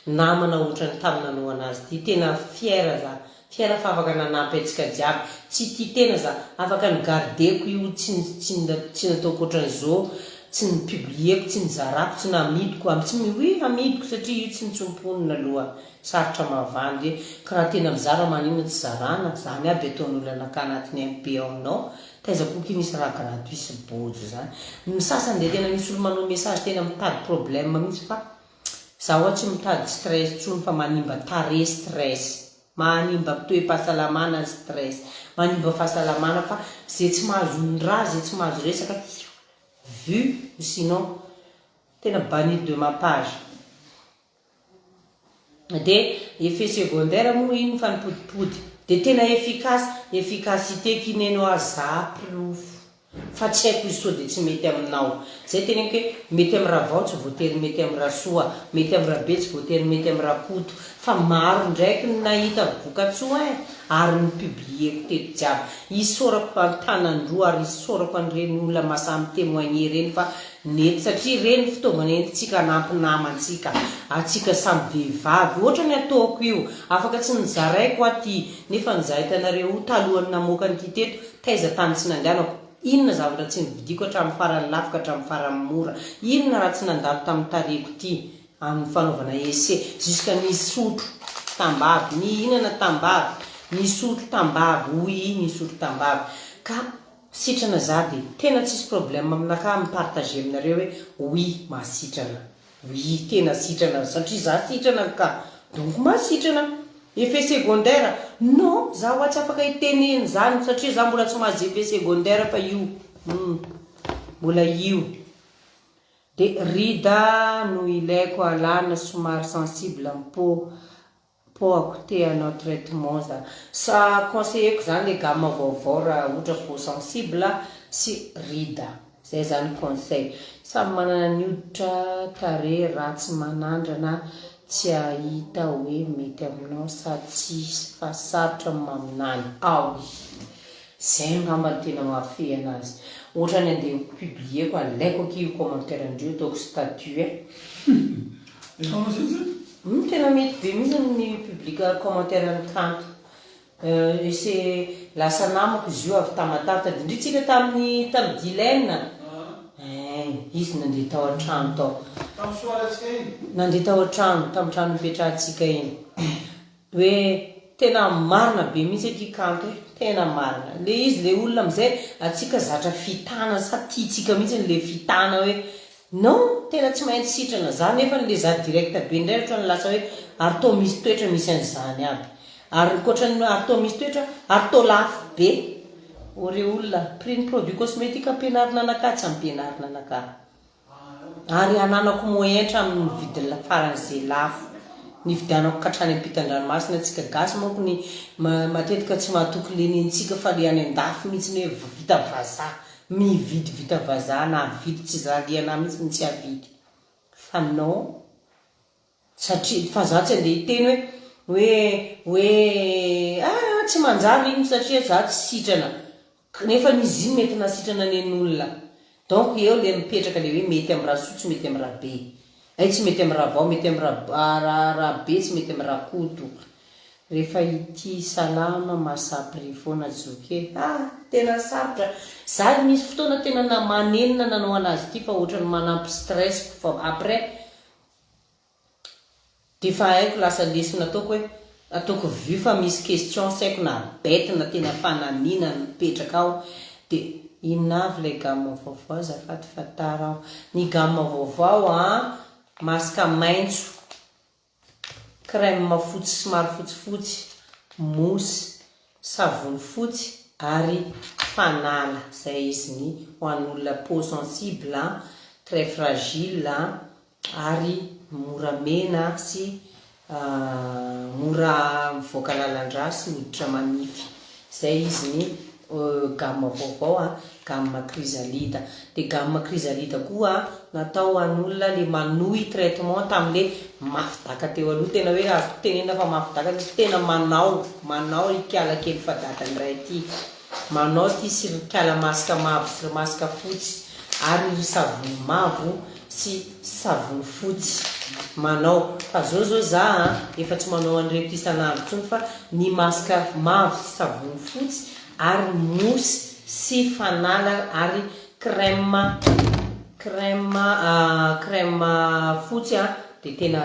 namana ohatrany tamin'ny nanao anazy ty tena fiera za fiera fa afaka nanampy antsika jiaby tsy ty tena za afaka ny gardeko io tsy nataoko ohatran'izao tsy ny publieko tsy ny zarako tsy namidiko tsy mihoe amidiko satria io tsy nitsomponina aloha sarotra mavandy karaha tena mizara manina tsy zarana zany aby ataon'olona anaka anatiny MP aminao taizakoky misy raha gratuit sy bojo zany ny sasany dia tena misy olo manao message tena mitady problème mihitsy fa za ohatsy mitady stress tsony fa manimba tare stress manimba toe-pahasalamana stress manimba fahasalamana fa zay tsy mahazo ny raha zay tsy mahazo resaka vu sinon tena banni de ma page de effet secondaire moa iny fa nipodipody de tena efficacité kinenao azaprofo fa tsy haiko izy so de tsy mety aminao zay tena hoe mety amin'ny raha vao tsy voatery mety amin'ny raha soa mety amin'ny raha be tsy voatery mety amin'ny raha poto fa maro ndraiky ny nahita vokatsoa ary ny publieko teto jiaby isorako an-tanandroa ary isorako an'ireny olona masamy témoigner reny fa nety satria reny fitaovana entintsika anampinamantsika atsika samy vehivavy ohatra ny ataoko io afaka tsy nizaraiko aty nefa nizahitanareo talohany namoaka nyty teto taiza tany tsy nandehanako inona zavatra tsy nividiko hatramin'ny farany lafika hatramin'ny farany mora inona raha tsy nandalo tamin'ny tareko ty amin'ny fanaovana ese jusqu'à nisotro tambavy ny inana tambavy nisotro tambavy oui nisotro tambavy ka sitrana za de tena tsisy problème aminaka mipartage aminareo hoe oui mahasitrana oui tena sitrana satria za sitrana ka donc mahasitrana effet secondaire non za ohatsy afaka hiteneny zany satria za mbola tsy mahazo effet secondaire fa io mbola io de rida no ilaiko alana somary sensible po te anao traitement za sa conseilleko zany le gamme vaovao raha ohatra po sensible sy rida zay zany conseil samy manana ny hoditra tare ratsy manandrana tsy ahita hoe mety aminao sa tsy fa sarotra maminany zay ngamba tena mahafehy anazy ohatra ny andeha publieko alaiko aky commentaire andreo ataoko statut tena mety be mihitsy ny publika commentaire ny kanto se lasa namako izy io avy tamatavy tadindritsika tamin'ny dilena izy nandeha tao an-trano tao nandeha tao an-trano tamin'ny trano mipetrahantsika iny hoe tena marina be mihitsy aty kanto tena marina le izy le olona amizay atsika zatra fitana sa tiatsika mihitsy le fitana hoe non tena tsy maintsy sitrana zany nefa le za direct be indray ohatra ny lasa hoe ary to misy toetra misy an'izany aby ary koatrany ary to misy toetra ary to lafo be ore olona prix ny produit cosmétique ampianarina anaka tsy ampianarina anaka ary ananako moentra amin'ny vidiny faran'izay lafo ny vidianako katrany ampitan-dranomasina atsika gasy manko ny matetika tsy mahatoky lenentsika fa le any an-dafy mihitsy ny hoe vita vazaha mividy vita vazaha na vidy tsy zaliana mihitsy ny tsy avidy fa non satria fa za tsy andeha hiteny hoe tsy manjary iny satria za tsy sitrana nefa n'izy iny mety nasitrana nen'olona donc eo le mipetraka le hoe mety amin'ny raha soa tsy mety amin'ny raha be ay tsy mety amin'ny raha vao mety amin'ny raha be tsy mety amin'ny raha koto rehefa ity salama masapry foana joke tena sarotra za misy fotoana tena namanenina nanao anazy ity fa ohatrany manampy stress fa après de fa haiko lasa lesona ataoko hoe ataoko vu fa misy question saiko na bête na tena fananina mipetraka ao dia inona avy ilay gamma vaovao azafady fatara aho. Ny gamma vaovao masaka maintso, crème fotsy somary fotsifotsy, mousse, savony fotsy ary fanala. Zay izy ny ho an'olona peau sensible, très fragile ary mora mena sy mora mivoaka lalandra sy miditra manify. Zay izy ny gamma vaovao gamma chrysalide. Dia gamma chrysalide koa natao an'olona le manohy traitement tam'le mafidaka teo aloha. Tena hoe azo tenena fa mafidaka, tena manao ikala kely fadadany ray ty, manao ty sirikala masaka mavo sy masaka fotsy ary savony mavo sy savony fotsy manao. Fa zao za efa tsy manao an'ireo isan'andro tsony, fa ny masaka mavo sy savony fotsy ary mousse sy fanala ary crème fotsy dia tena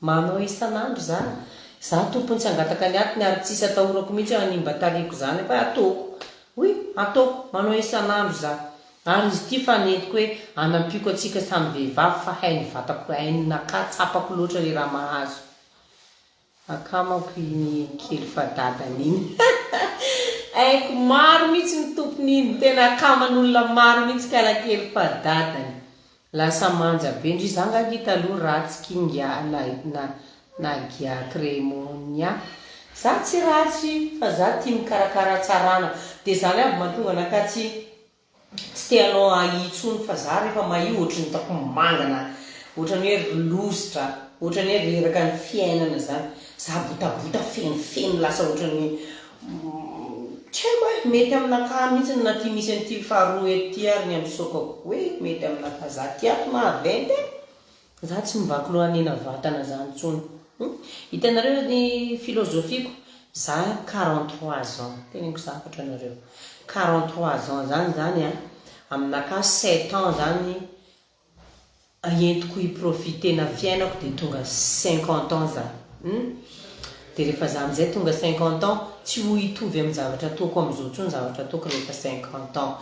manao isan'andro za tompony tsy angataka ny atiny ary tsisy atahorako mihitsy hanimba tariko zany fa ataoko manao isan'andro za. Ary izy ty fanentiko hoe anampiko atsika samy vehivavy fa hainy vatako, hainaka tsapako loatra le raha mahazo. Akamako iny kely fadadany iny haiko maro mihitsy ny tompony iny, tena akaman'olona maro mihitsy kala kely fadadany. Lasa manja be ndry za ngahita aloha ratsy kinga na gia crémonia. Za tsy ratsy fa za tia mikarakara tsarana. Dia zany aby mahatonga anaka tsy teanao ahitsony, fa za rehefa mahio ohatrany hitako mangana, ohatrany hoe lositra, ohatrany hoe reraka ny fiainana zany. Za botabota fenofeno lasa ohatrany tsy haiko hoe mety aminaka mihitsy na ty misy an'ity faharoa ety ary ny amisokako hoe mety aminaka. Za tiako mahaventy, za tsy mivaky lohanena vatana zany tsony. Hitanareo ny filozofiko, za 43 ans, teneniko zavatra anareo, 43 ans zany aminaka 7 ans zany entiko hiprofite na fiainako dia tonga 50 ans za. Dia rehefa za amin'izay tonga 50 ans tsy ho hitovy amin'ny zavatra ataoko amin'izao tsony zavatra ataoko rehefa 50 ans.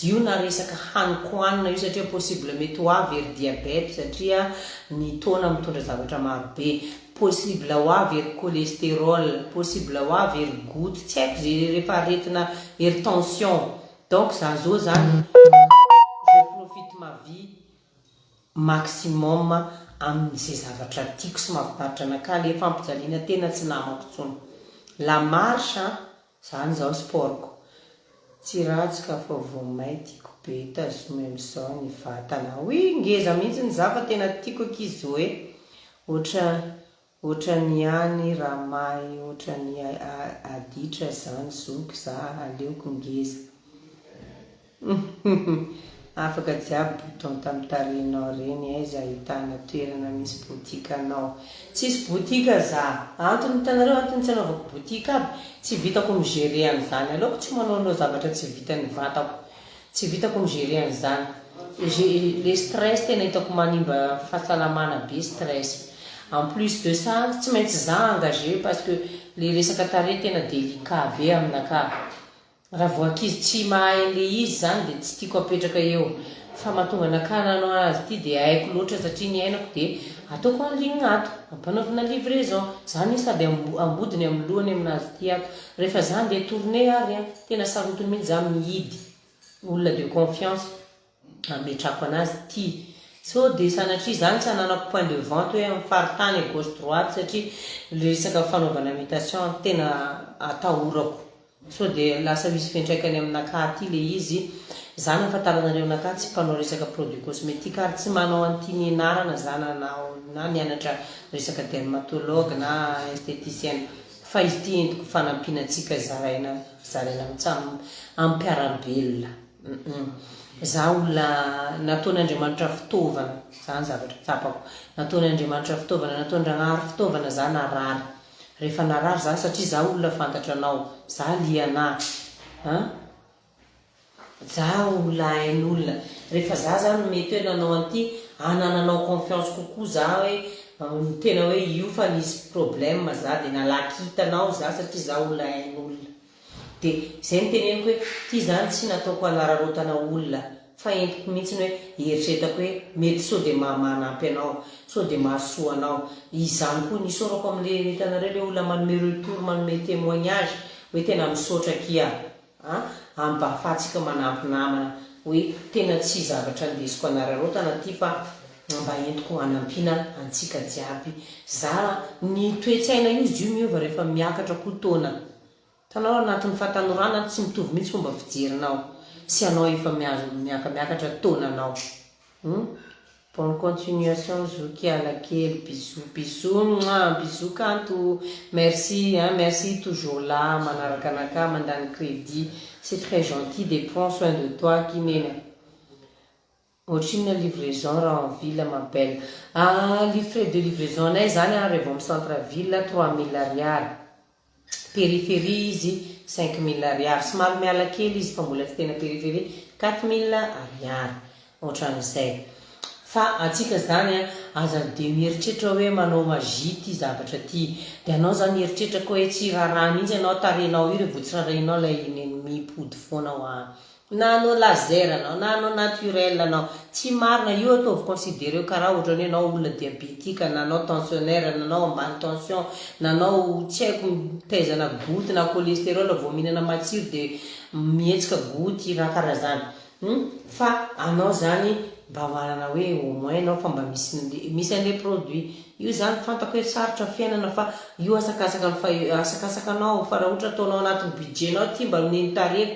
Io na resaka haniko hanina io, satria possible mety ho avy ery diabète satria ny taona mitondra zavatra marobe, possible ho avy ery cholestérol, possible ho avy ery goutte, tsy haiko zay rehefa aretina ery tension. Donc za zao zany je profite ma vie maximum amin'izay zavatra tiako sy mahafinaritra anaka, le fampijaliana tena tsy namako tsony. La marche zany zao sportko, tsy ratsy ka fa vao may tiako be tazoma amin'izao ny vatana. Ngeza mihitsy ny za fa tena tiako akizy zao ohatra ny any ramay, ohatra ny aditra zany zoky za aleoko ngeza. Afaka jiaby bouton tamin'ny tarehinao reny aiza ahitana toerana misy botika anao. Tsisy botika za, antony hitanareo antony tsy anaovako botika aby, tsy vitako migérer an'izany. Aleoko tsy manaonao zavatra tsy vitany vatako, tsy vitako migérer an'izany. Le stress tena hitako manimba fahasalamana be stress. En plus de ça tsy maintsy za engagé parce que le resaka tarehy tena délicat be aminaka. Raha vao ankizy tsy mahay le izy zany dia tsy tiako apetraka eo, fa mahatonga anaka nanao azy ity dia haiko loatra satria ny ainako dia ataoko en ligne ato, ampanaovina livraison zany sady ambodiny amin'ny lohany aminazy tiako. Rehefa za ndeha tournée ary tena sarotiny mihitsy za mihidy olona de confiance ametrako anazy ty. So dia sanatria zany tsy ananako point de vente hoe amin'ny faritany à gauche droite satria le resaka fanaovana imitation tena atahorako. So dia lasa misy fiantraikany aminaka ty le izy. Za nafantaranareo anaka tsy mpanao resaka produit cosmétique ary tsy manao an'ity nianarana za na nianatra resaka dermatologue na esthéticienne, fa izy ty entiko fanampianatsika zaraina mihitsy ampiarabelona. Za olona nataon'Andriamanitra fitaovana, zany zavatra tsapako, nataon'Andriamanitra fitaovana, nataon-Dragnahary fitaovana za narary. Rehefa narary za satria za olona fantatra anao, za lianahy, za olona hain'olona. Rehefa za zany mety hoe nanao an'ity, nananao confiance kokoa za hoe tena hoe io fa nisy problème za dia nalaky hitanao za satria za olona hain'olona. dia izay miteneniko hoe ty zany tsy nataoko anararotana olona fa entiko mihitsy hoe eritreretako hoe mety sao dia manampy anao sao dia mahasoa anao izany koa nisaorako amin'le hitanareo le olona manome retour manome témoignage hoe tena misaotra kia mba ahafahantsika manampy namana hoe tena tsy zavatra andesiko anararotana ty fa mba entiko hanampiana antsika jiaby za ny toetsaina izy io miova rehefa miakatra koa taona tanao anatin'ny fahatanorana tsy mitovy mihitsy fomba fijerinao sy anao efa miakamiakatra taonanao. Bonne continuation Zouki à laquelle bisous bisous kanto merci merci toujours là manarakanaka mandany crédit c'est très gentil de prendre soin de toi Kinena. Otrina livraison raha en ville ma belle. Les frais de livraison anay zany rehefa amin'ny centre ville 3000 ariary. Périphérie izy 5000 ariary. Somary miala kely izy fa mbola tsy tena périphérie 4000 ariary. Ohatran'izay. Fa atsika zany aza de mieritreritra hoe manao magie ty zavatra ty. Dia anao zany eritreritra koa hoe tsy raraha mihitsy anao tarenao io rehefa tsy rarahinao lay mipody foana ho na anao laser anao na anao naturel anao tsy marina io ataovy considéré karaha ohatra hoe anao olona diabétique na anao tensionnaire na anao ambany tension na anao tsy haiko mitezana goty na cholestérol vao mihinana matsiro dia mihetsika goty raha karaha zany. Fa anao zany mba manana hoe au moins anao fa mba misy an'le produit io zany fantako hoe sarotra fiainana fa io asakasaka anao fa raha ohatra ataonao anatin'ny budgetnao ty mba nenitareko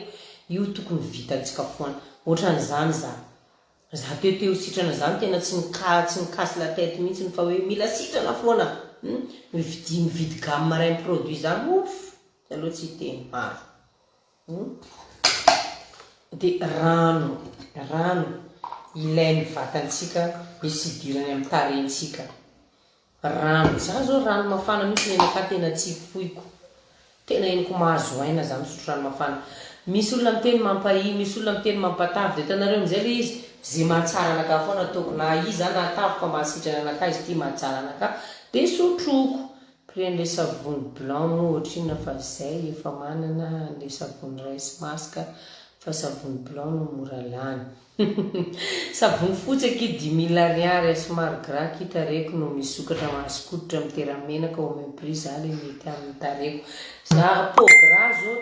io tokony vitantsika foana ohatran'izany za teo sitrana zany tena tsy nikasy la tête mihitsy fa hoe mila sitrana foana mividy gamme maray produit zany aloha tsy teny maro. Dia rano ilainy vatantsika misy idirany amin'ny tarentsika. Rano za zao rano mafana mihitsy nenaka tena tsy foiko tena eniko mahazo aina za misotro rano mafana. Misy olona miteny mampahi misy olona miteny mampatavy dia tanareo amizay le izy zay mahatsara anaka foana ataoko na izy na atavy fa mahasitrana anaka izy ty mahatsara anaka dia sotroko. Prendre le savony blanc moa ohatrina fa zay efa manana le savony rice mask fa savony blanc no mora lany. Savony fotsy aky 10 000 ariary somary gras kitareko no misokatra mahasikototra amin'ny teramenaka au même prix za le mety amin'ny tareko. Za peau gras zao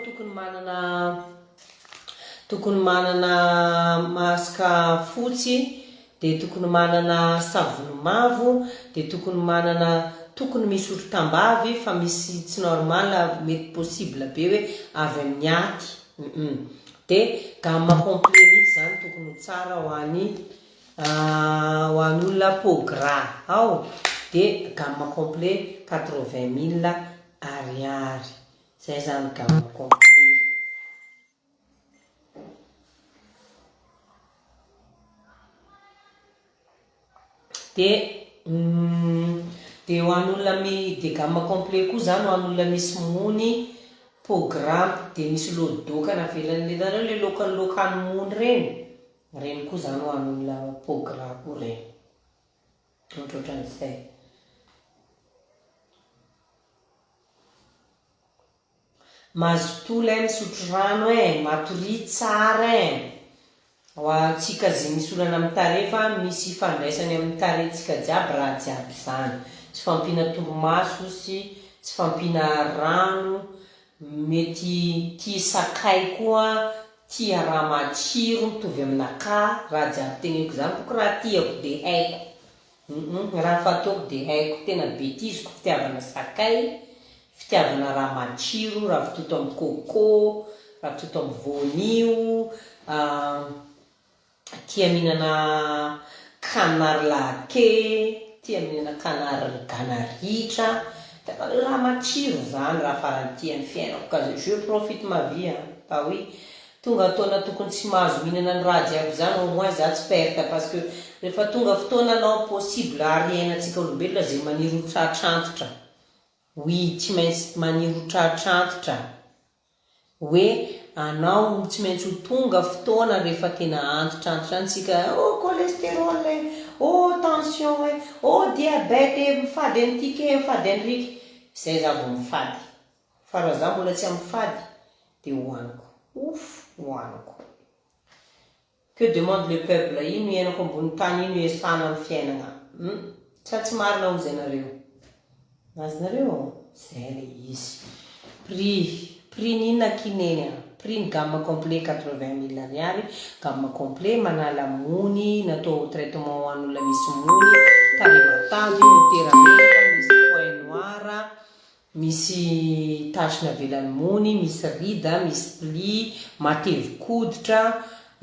tokony manana maska fotsy dia tokony manana savony mavo dia tokony misy otro-tambavy fa misy tsy normal mety possible be hoe avy amin'ny aty. Dia gamme complet mihitsy zany tokony tsara ho an'ny olona peau gras ao dia gamme complet 80 000 ariary. Zay zany gamme complet. Dia ho an'olona dia gamme complet koa zany ho an'olona misy mony peau gras dia misy lodoka na velan'le nareo le lokany mony reny koa zany ho an'olona peau gras koa reny. Ohatran'izay. Mazotola misotro rano matory tsara ho antsika zay misy olana amin'ny tarefa misy fandraisany amin'ny tarentsika jiaby raha jiaby zany. Tsy fampiana torimaso sy tsy fampiana rano mety tia sakay koa tia raha matsiro mitovy aminaka raha jiaby teneniko zany koa raha tiako dia haiko raha fataoko dia haiko tena betiziko fitiavana sakay fitiavana raha matsiro raha vitoto amin'ny coco raha vitoto amin'ny voanio tia mihinana canard laqué tia mihinana canard ganaritra raha matsiro zany raha farany tian'ny fiainako ka je profite ma vie pa oui tonga taona tokony tsy mahazo mihinana ny raha jiaby zany au moins za tsy perte parce que rehefa tonga fotoana anao possible ary iainantsika olombelona zay maniry ho tratra oui tsy maintsy maniry ho tratra hoe anao tsy maintsy ho tonga fotoana rehefa tena antitra antsika cholestérol tension diabète mifady an'ity ke mifady an'riky zay za vao mifady fa raha za mbola tsy amifady dia hohaniko hohaniko. Que demande le peuple ino iainako ambony tany ino iasana amin'ny fiainana tsy marina ho zanareo azonareo zay le izy prix ninona kineny prix ny gamme complet 80 000 ariary gamme complet manala mony natao traitement ho an'olona misy mony tarematavy miterameka misy point noir misy tache navelany mony misy rida misy pli matevi-koditra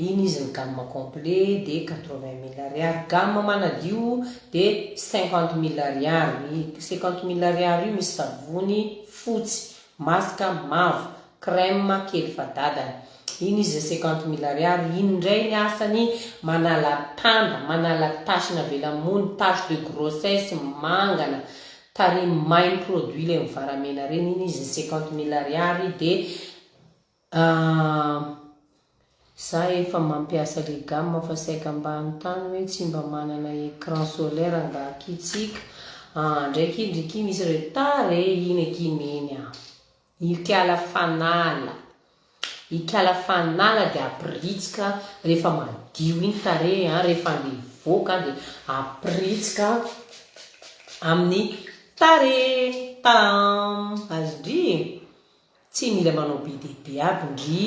iny izy ny gamme complet de 80 000 ariary gamme manadio de 50 000 ariary 50 000 ariary io misy savony fotsy masaka mavo crème kely fadadany iny izy 50 000 ariary iny ndray ny asany manala tanda manala tache navelany mony tache de grossesse mangana tary main produit le mivaramena reny iny izy 50 000 ariary de za efa mampiasa le gamme fa saika ambany tany hoe tsy mba manana écran solaire angakitsika ndraiky ndriky misy retare iny akineny ikala fanala de apritsika rehefa madio iny tare rehefa nivoaka de apritsika amin'ny tare azondry tsy mila manao bidebe aby ndry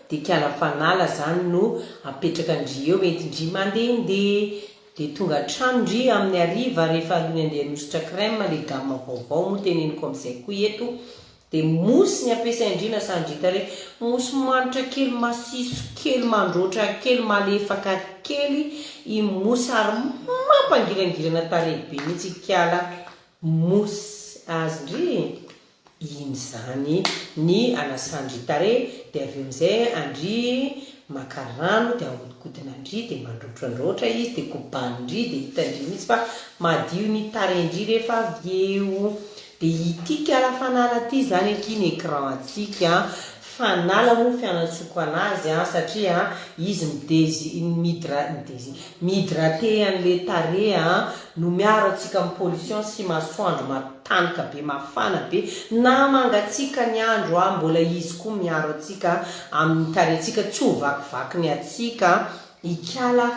de kiala fanala zany no apetraka ndry eo mety ndry mandehandeha de tonga trano ndry amin'ny ariva rehefa alony andeha nositra crème le gamme vaovao moa teneniko amin'izay koa eto de mosy ny ampiasaindry na sandrita re mosy manitra kely masiso kely mandroatra kely malefaka kely i mosy ary mampangirangirana tarehibe mihitsy kiala mosy azondry iny zany ny anasandritare de avy amizay andry makarano de ahodikodina andry de mandrotrandroatra izy de kobanindry de hitandry mihitsy fa madio ny tarendry rehefa avy eo de ity kiala fanala ty zany akiny écran atsika fanala moa fianatsoko anazy satria izy mihydrate an'le tare no miaro atsika amin'ny pollution sy masoandro matanaka be mafana be na mangatsika ny andro mbola izy koa miaro atsika amin'ny tarentsika tsy ho vakivaky ny atsika ikiala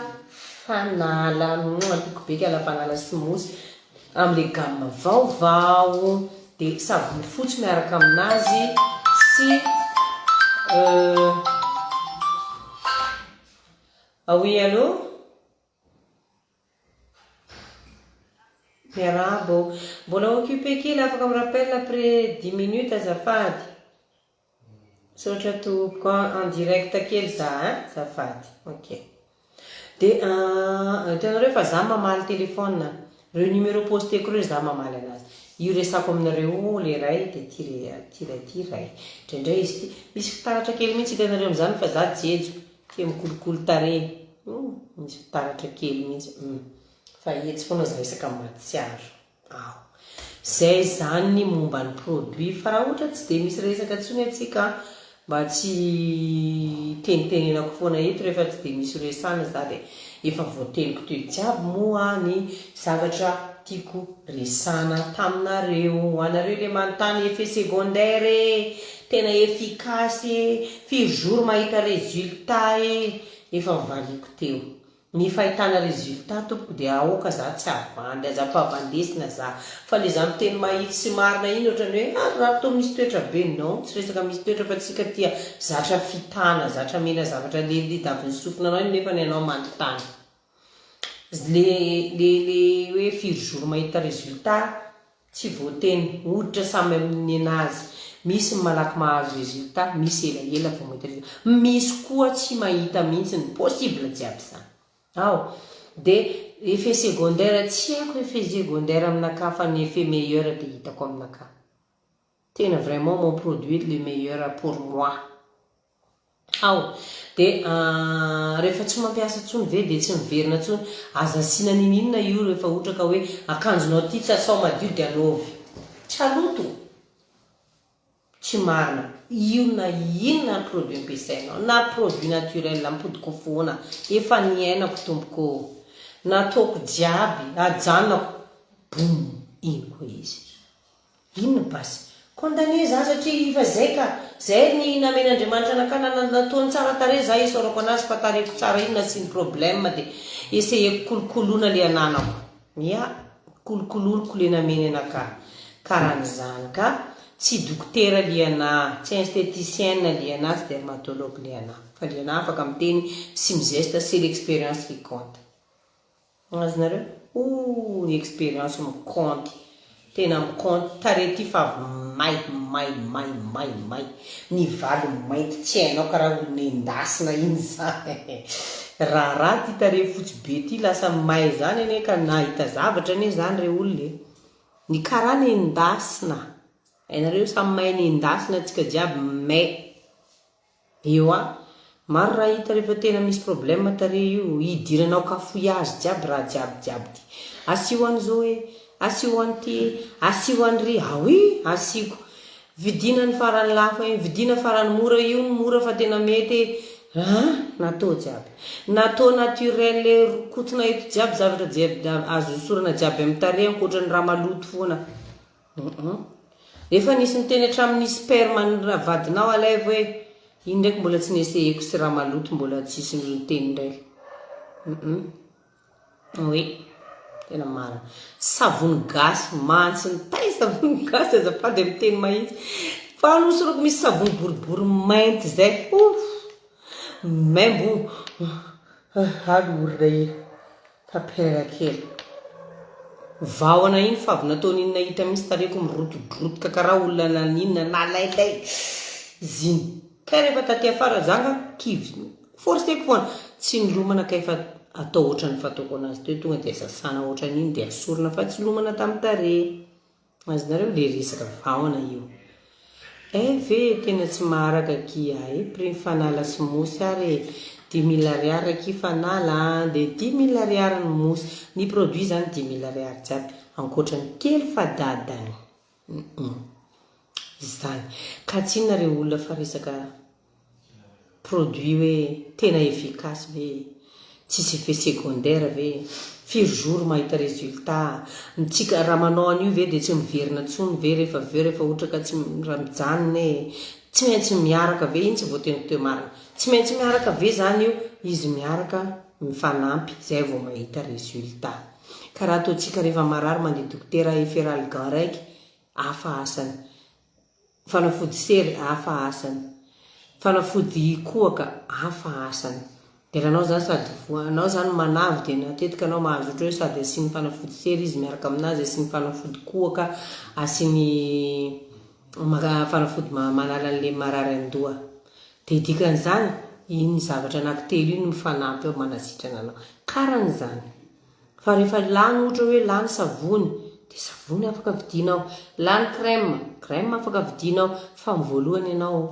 fanala antiko be kiala fanala sy mosy am'le gamme vaovao de savony fotsy miaraka aminazy sy oui allô miarabo mbola occupé kely afaka mi rappel après 10 minutes azafady sotra to en direct kely za azafady ok de hitanareo fa za mamaly telefone reo numéro posteko reo za mamaly anazy io resako aminareo le ray de ty ray indraindray izy ty misy fitaratra kely mihitsy hitanareo am'zany fa za jejo ty mikolokolo tare misy fitaratra kely mihitsy fa etsy foana za resaka matsiaro zay zany momba ny produit fa raha ohatra tsy de misy resaka tsony atsika mba tsy tenitenenako foana eto rehefa tsy de misy resana za de efa voateniko toy jiaby moa ny zavatra tiako resana taminareo anareo le manontany effet secondaire tena efficace firy jour mahita résultat efa mivaliko teo ny fahitana résultat tompoko de aoka za tsy avandy aza-pavandesina za fa le zany teny mahitsy sy marina iny ohatrany hoe raha to misy toetra be non tsy resaka misy toetra fa tsika tia zatra fitana zatra mena zavatra lelily davy ny sofina anao iny nefa ny anao manontany le hoe firy jour mahita résultat tsy voateny hoditra samy amin'ny anazy misy malaky mahazo résultat misy elaela vao mahita résultat misy koa tsy mahita mihitsy ny possible jiaby zany de effet secondaire tsy haiko effet secondaire aminaka fa ny effet meilleur de hitako aminaka tena vraiment mon produit le meilleur pour moi de rehefa tsy mampiasa tsony ve de tsy miverina tsony aza sina ninina io rehefa ohatra ka hoe akanjonao ty tsy asao madio de anaovy tsaloto tsy marina io na inona produit ampiasainao na produit naturel ampodiko foana efa niainako tompoko nataoko jiaby ajanako bom ino koa izy inona basy condamné za satria fa zay ka zay ny namen'Andriamanitra anakana nataony tsara tare za isaorako anazy fa tareko tsara iny na tsy ny problème dia essayeko kolokoloana le ananako ia kolokoloako le nameny anaka karan'izany ka tsy dokotera le ana tsy esthéticienne le ana tsy dermatologue le ana fa le ana afaka miteny sy mizesta c'est l'expérience qui compte azonareo ny expérience miconte tena miconte tarety fa may ny valo mainty tsy hainao karaha olona endasina iny zany raha ty tare fotsy be ty lasa may zany ane ka nahita zavatra ane zany re olona ny karaha ny endasina hainareo samy may ny endasina atsika jiaby may eo maro raha hita rehefa tena misy problème tare io hidiranao cafouillage jiaby raha jiaby ty asio an'izao hoe asio an'ty asio an'ry oui asiko vidina ny farany lafo vidina farany mora io mora fa tena mety natao jiaby natao naturel le rokotina eto jiaby zavatra jiaby azo sorana jiaby amin'ny tare ankoatra ny raha maloto foana rehefa nisy miteny hatramin'ny sperme ny vadinao alaivo hoe iny ndraiky mbola tsy neseheko sy raha maloto mbola tsisy miteny ndraiky oui tena marina savony gasy mantsy ny tay savony gasy azafady amin'ny teny mahitsy fa anosorako misy savony boribory mainty zay maimbo alorina iny tapela kely vahona iny fa avy nataony iny nahita misy tareko mirotodrotoka karaha olona naninona nalailay ziny ka rehefa taty afara zanga kivy forceko foana tsy nilomana ka efa atao ohatrany fataoko anazy teo tonga dia sasana ohatran'iny dia asorina fa tsy lomana tamin'ny tare azonareo le resaka vahona io ve tena tsy maharaka kia prix fanala sy mosy ary 10 000 ariary aky fanala dia 10 000 ariary ny mosy ny produit zany 10 000 ariary jiaby ankoatrany kely fa dadany zany ka tsy nareo olona fa resaka produit hoe tena efficace ve tsisy effet secondaire ve firy jour mahita résultat ntsika raha manao an'io ve dia tsy miverina tsony ve rehefa ohatra ka tsy raha mijanona tsy maintsy miaraka ve iny tsy voateny teo marina tsy maintsy miaraka ve zany io izy miaraka mifanampy zay vao mahita résultat karaha ataontsika rehefa marary mandeha dokotera eferalgan raiky hafa asany fanafody sery hafa asany fanafody kohaka hafa asany dia anao zany sady anao zany manavy dia matetika anao mahazo ohatra hoe sady asiany fanafody sery izy miaraka aminazy asiany fanafody kohaka asiany fanafody manala an'le marary andoha dia dikan'izany iny zavatra anankitelo iny mifanampy eo manasitrana anao karan'izany fa rehefa lany ohatra hoe lany savony dia savony afaka vidinao lany crème afaka vidinao fa mivoalohany ianao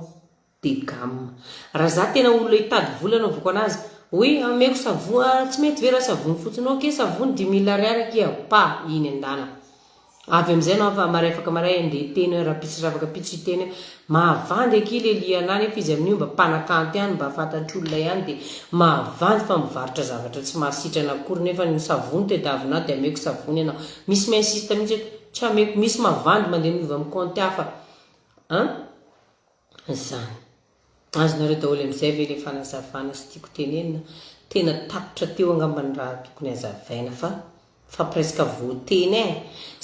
dia gamme raha za tena olona hitady vola anaovako anazy oui ameko savony tsy mety vera savony fotsinao ke savony 10 000 ariary aky pa iny andana avy am'izay anao fa maray afaka maray andeha teny raha pitsy ravaka pitsy teny mahavandy aky le lianany efa izy amin'io mba mpanakanty ihany mba fantatr'olona ihany dia mahavandy fa mivarotra zavatra tsy mahasitrana akory nefa ny savony tedavina dia ameko savony ianao misy mainsista mihitsy tsy ameko misy mahavandy mandeha miova amin'ny compte hafa zany azonareo daholo amin'izay ve le fanazavana sy tiako tenenina tena tapitra teo angambany raha tokony hazavaina fa presque voateny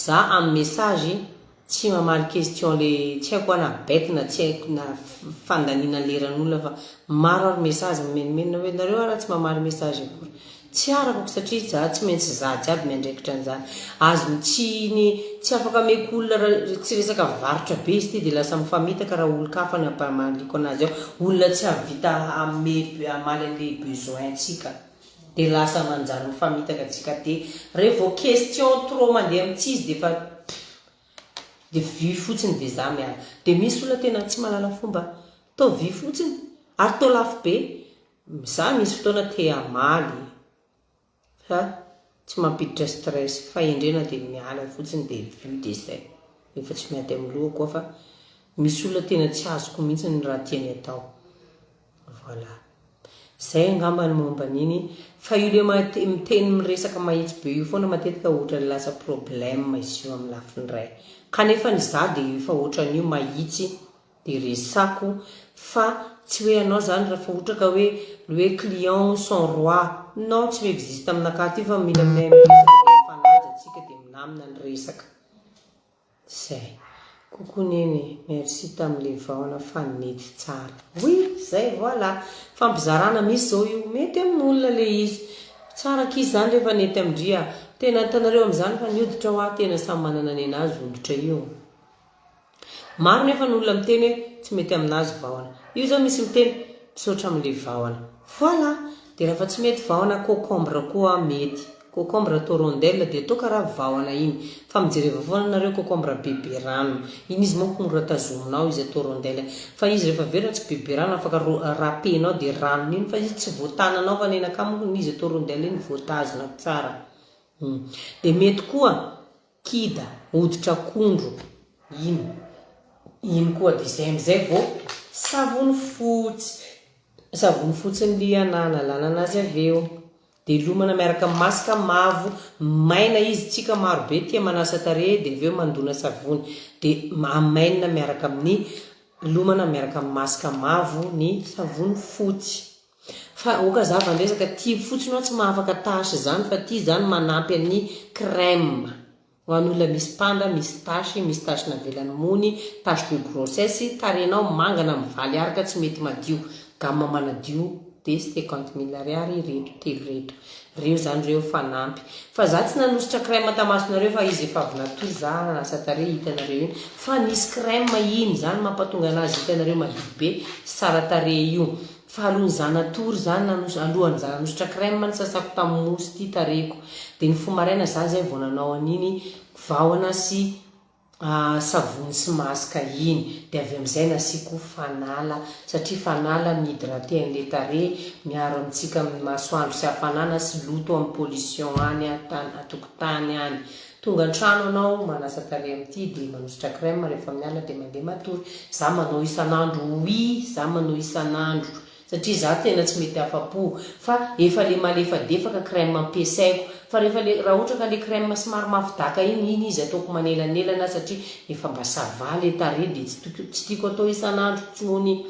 za amin'ny message tsy mamaly question le tsy haiko ana bête na tsy haiko na fandanina leran'olona fa maro ary message mimenomenona hoe nareo raha tsy mamaly message akory tsy arakako satria za tsy maintsy za jiaby miandraikitra an'izany azony tsy afaka meko olona tsy resaka varotra be izy ty dia lasa mifamitaka raha olo-kafa ny ampamaliko anazy ao olona tsy avita amaly an'le besoin-tsika dia lasa manjary mifamitaka atsika te rehefa question trop mandeha amin'tsizy dia vy fotsiny dia za miala dia misy olona tena tsy mahalala fomba tao vy fotsiny ary tao lafo be za misy fotoana te amaly fa tsy mampiditra stress fa indrena dia miala fotsiny dia vy dia zay efa tsy miady amin'ny loha koa fa misy olona tena tsy azoko mihitsy ny raha tiany atao voilà zay angambany momban'iny fa io le miteny miresaka mahitsy be io foana matetika ohatrany lasa problème izy io amin'ny lafiny ray kanefa ny za dia efa ohatran'io mahitsy dia resako fa tsy hoe anao zany raha fa ohatra ka hoe le hoe client son roi non tsy existe aminakahy ty fa mila aminay fanaja atsika dia minamina ny resaka zay kokoa neny merci tamin'le vahoana fa nety tsara oui zay voilà fampizarana misy zao io mety amin'olona le izy tsara kizy zany rehefa nety amindria tena hitanareo amin'izany fa nioditra ho ahy tena samy manana ny anazy oditra io maro nefa n'olona miteny hoe tsy mety aminazy vahoana io zao misy miteny misaotra amin'le vahoana voilà dia raha fa tsy mety vahoana concombre koa mety concombre atao rondelle dia atao karaha vahoana iny fa mijereva foana nareo concombre bebe rano iny izy manko mora tazominao izy atao rondelle fa izy rehefa vera tsy bebe rano afaka rapenao dia ranony iny fa izy tsy voatananao fa nenaka aminy izy atao rondelle iny voatazona tsara dia mety koa kida hoditra akondro iny koa dia izay amizay vao savony fotsy ny lianana lalana azy aveo dia lomana miaraka masaka mavo maina izy tsika marobe tia manasa tarehy dia aveo mandona savony dia amainina miaraka amin'ny lomana miaraka amin'ny masaka mavo ny savony fotsy fa oka za vandresaka tia fotsiny ao tsy mahafaka tasy zany fa tia zany manampy amin'ny crème ho an'olona misy panda misy tasy navelany mony tasy de grossesse tarenao mangana mivaly araka tsy mety madio gamma manadio dia 50 000 ariary reto telo reto reo zany reo fanampy fa za tsy nanositra crème tamasonareo fa izy efa avy natory za nasa tarehy hitanareo iny fa nisy crème iny zany mampatonga anazy hitanareo madio be sara tarehy io fa alohan'ny za natory zany alohan'ny za nanositra crème ny sasako tamin'ny mosy ty tareko dia ny fomaraina za zay vao nanao an'iny vahoana sy savony sy masaka iny dia avy amin'izay nasiko fanala satria fanala mihydrate an'le tarehy miaro amintsika amin'ny masoandro sy hafanana sy loto amin'ny pollution any atokotany any tonga an-trano anao manasa tarehy amin'ity dia manositra crème rehefa miala dia mandeha matory za manao isan'andro za manao isan'andro satria za tena tsy mety afa-po fa efa le malefadefaka crème ampiasaiko fa raha ohatra ka le crème somary mafidaka iny izy ataoko manelanelana satria efa mba sava le tarehy dia tsy tiako atao isan'andro tsony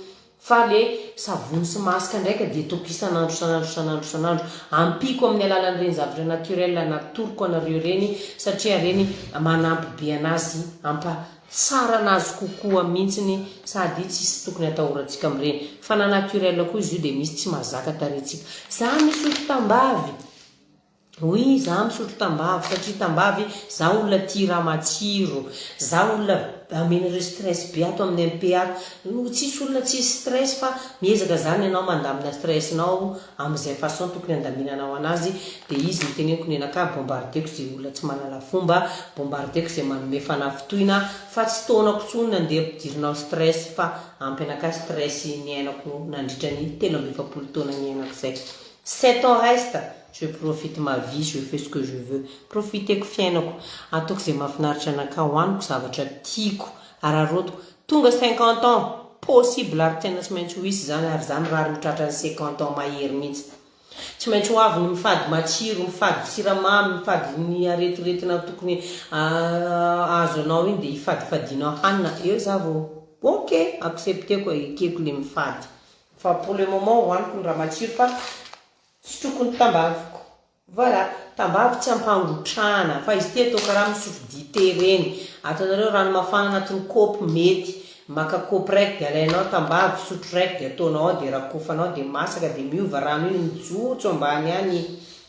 fa le savony sy masaka ndraika dia ataoko isan'andro ampiko amin'ny alalan'ireny zavatra naturel natoroko anareo reny satria reny manampy be anazy tsara anazy kokoa mihitsiny sady tsisy tokony atahorantsika amin'ireny fa na naturel koa izy io dia misy tsy mahazaka tarehintsika za misotro tambavy oui za misotro tambavy satria tambavy za olona tia raha matsiro za olona amenareo stress be ato amin'ny MPA tsisy olona tsisy stress fa miezaka zany ianao mandamina stressinao amin'izay façon tokony andaminanao anazy dia izy miteneniko nenaka bombardeko zay olona tsy manala fomba bombardeko zay manome fanafitoina fa tsy taonako tsony nandeha ampidirinao stress fa ampy anaka stress ny ainako nandritra ny 13 taona ny ainako zay 7 ans reste je profite ma vie, je fais ce que je veux. Profiteko fiainako, ataoko zay mahafinaritra anaka hoaniko zavatra tiako, ararotiko. Tonga 50 ans, possible ary tena tsy maintsy ho hisy zany ary zany rary mitratra ny 50 ans mahery mihitsy. Tsy maintsy ho avy ny mifady matsiro, mifady siramamy, mifady ny aretiretina tokony azo anao iny dia hifadifadinao hanina. Eo za vao, ok, accepteko ekeko le mifady. Fa pour le moment hoaniko ny raha matsiro fa sotroko ny tambaviko. Voilà, tambavy tsy ampangotrana fa izy ty atao karaha misotro dité reny. Atanareo rano mafana anatin'ny kaopy mety. Maka kaopy raiky dia alainao tambavy, sotro raiky dia ataonao dia rakofanao dia masaka dia miova rano iny mijotso ambany any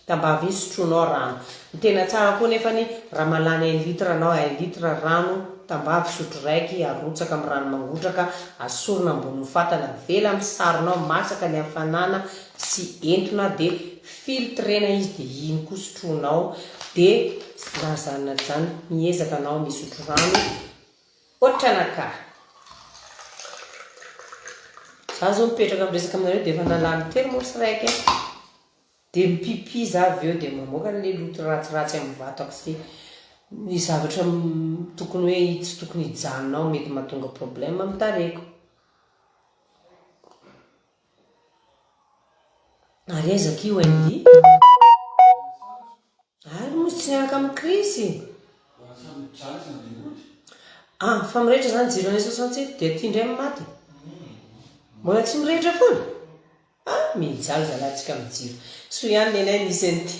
tambavy iny sotronao rano. Ny tena tsara koa nefany raha malany 1 litre anao 1 litre rano tambavy sotro raiky arotsaka amin'ny rano mangotraka asorina ambony fatana vela amin'ny saronao masaka ny hafanana sy entona dia filtrena izy dia iny koa sotronao dia lazana zany miezaka anao misotro rano ohatra anaka. Za zao mipetraka miresaka aminareo dia efa nalany termosy raiky dia mipipi za avy eo dia mamoaka le loto ratsiratsy amin'ny vatako sy ny zavatra tokony hoe tsy tokony hijanonao mety mahatonga problème amin'ny tareko. ary aizaka io andy ary mosy tsy niaraka amin'ny krisy fa mirehetra zany jiro any 67 dia tia indray maty mbola tsy mirehetra foana mijaly zalatsika mijiro so ihany nenay nisy an'ity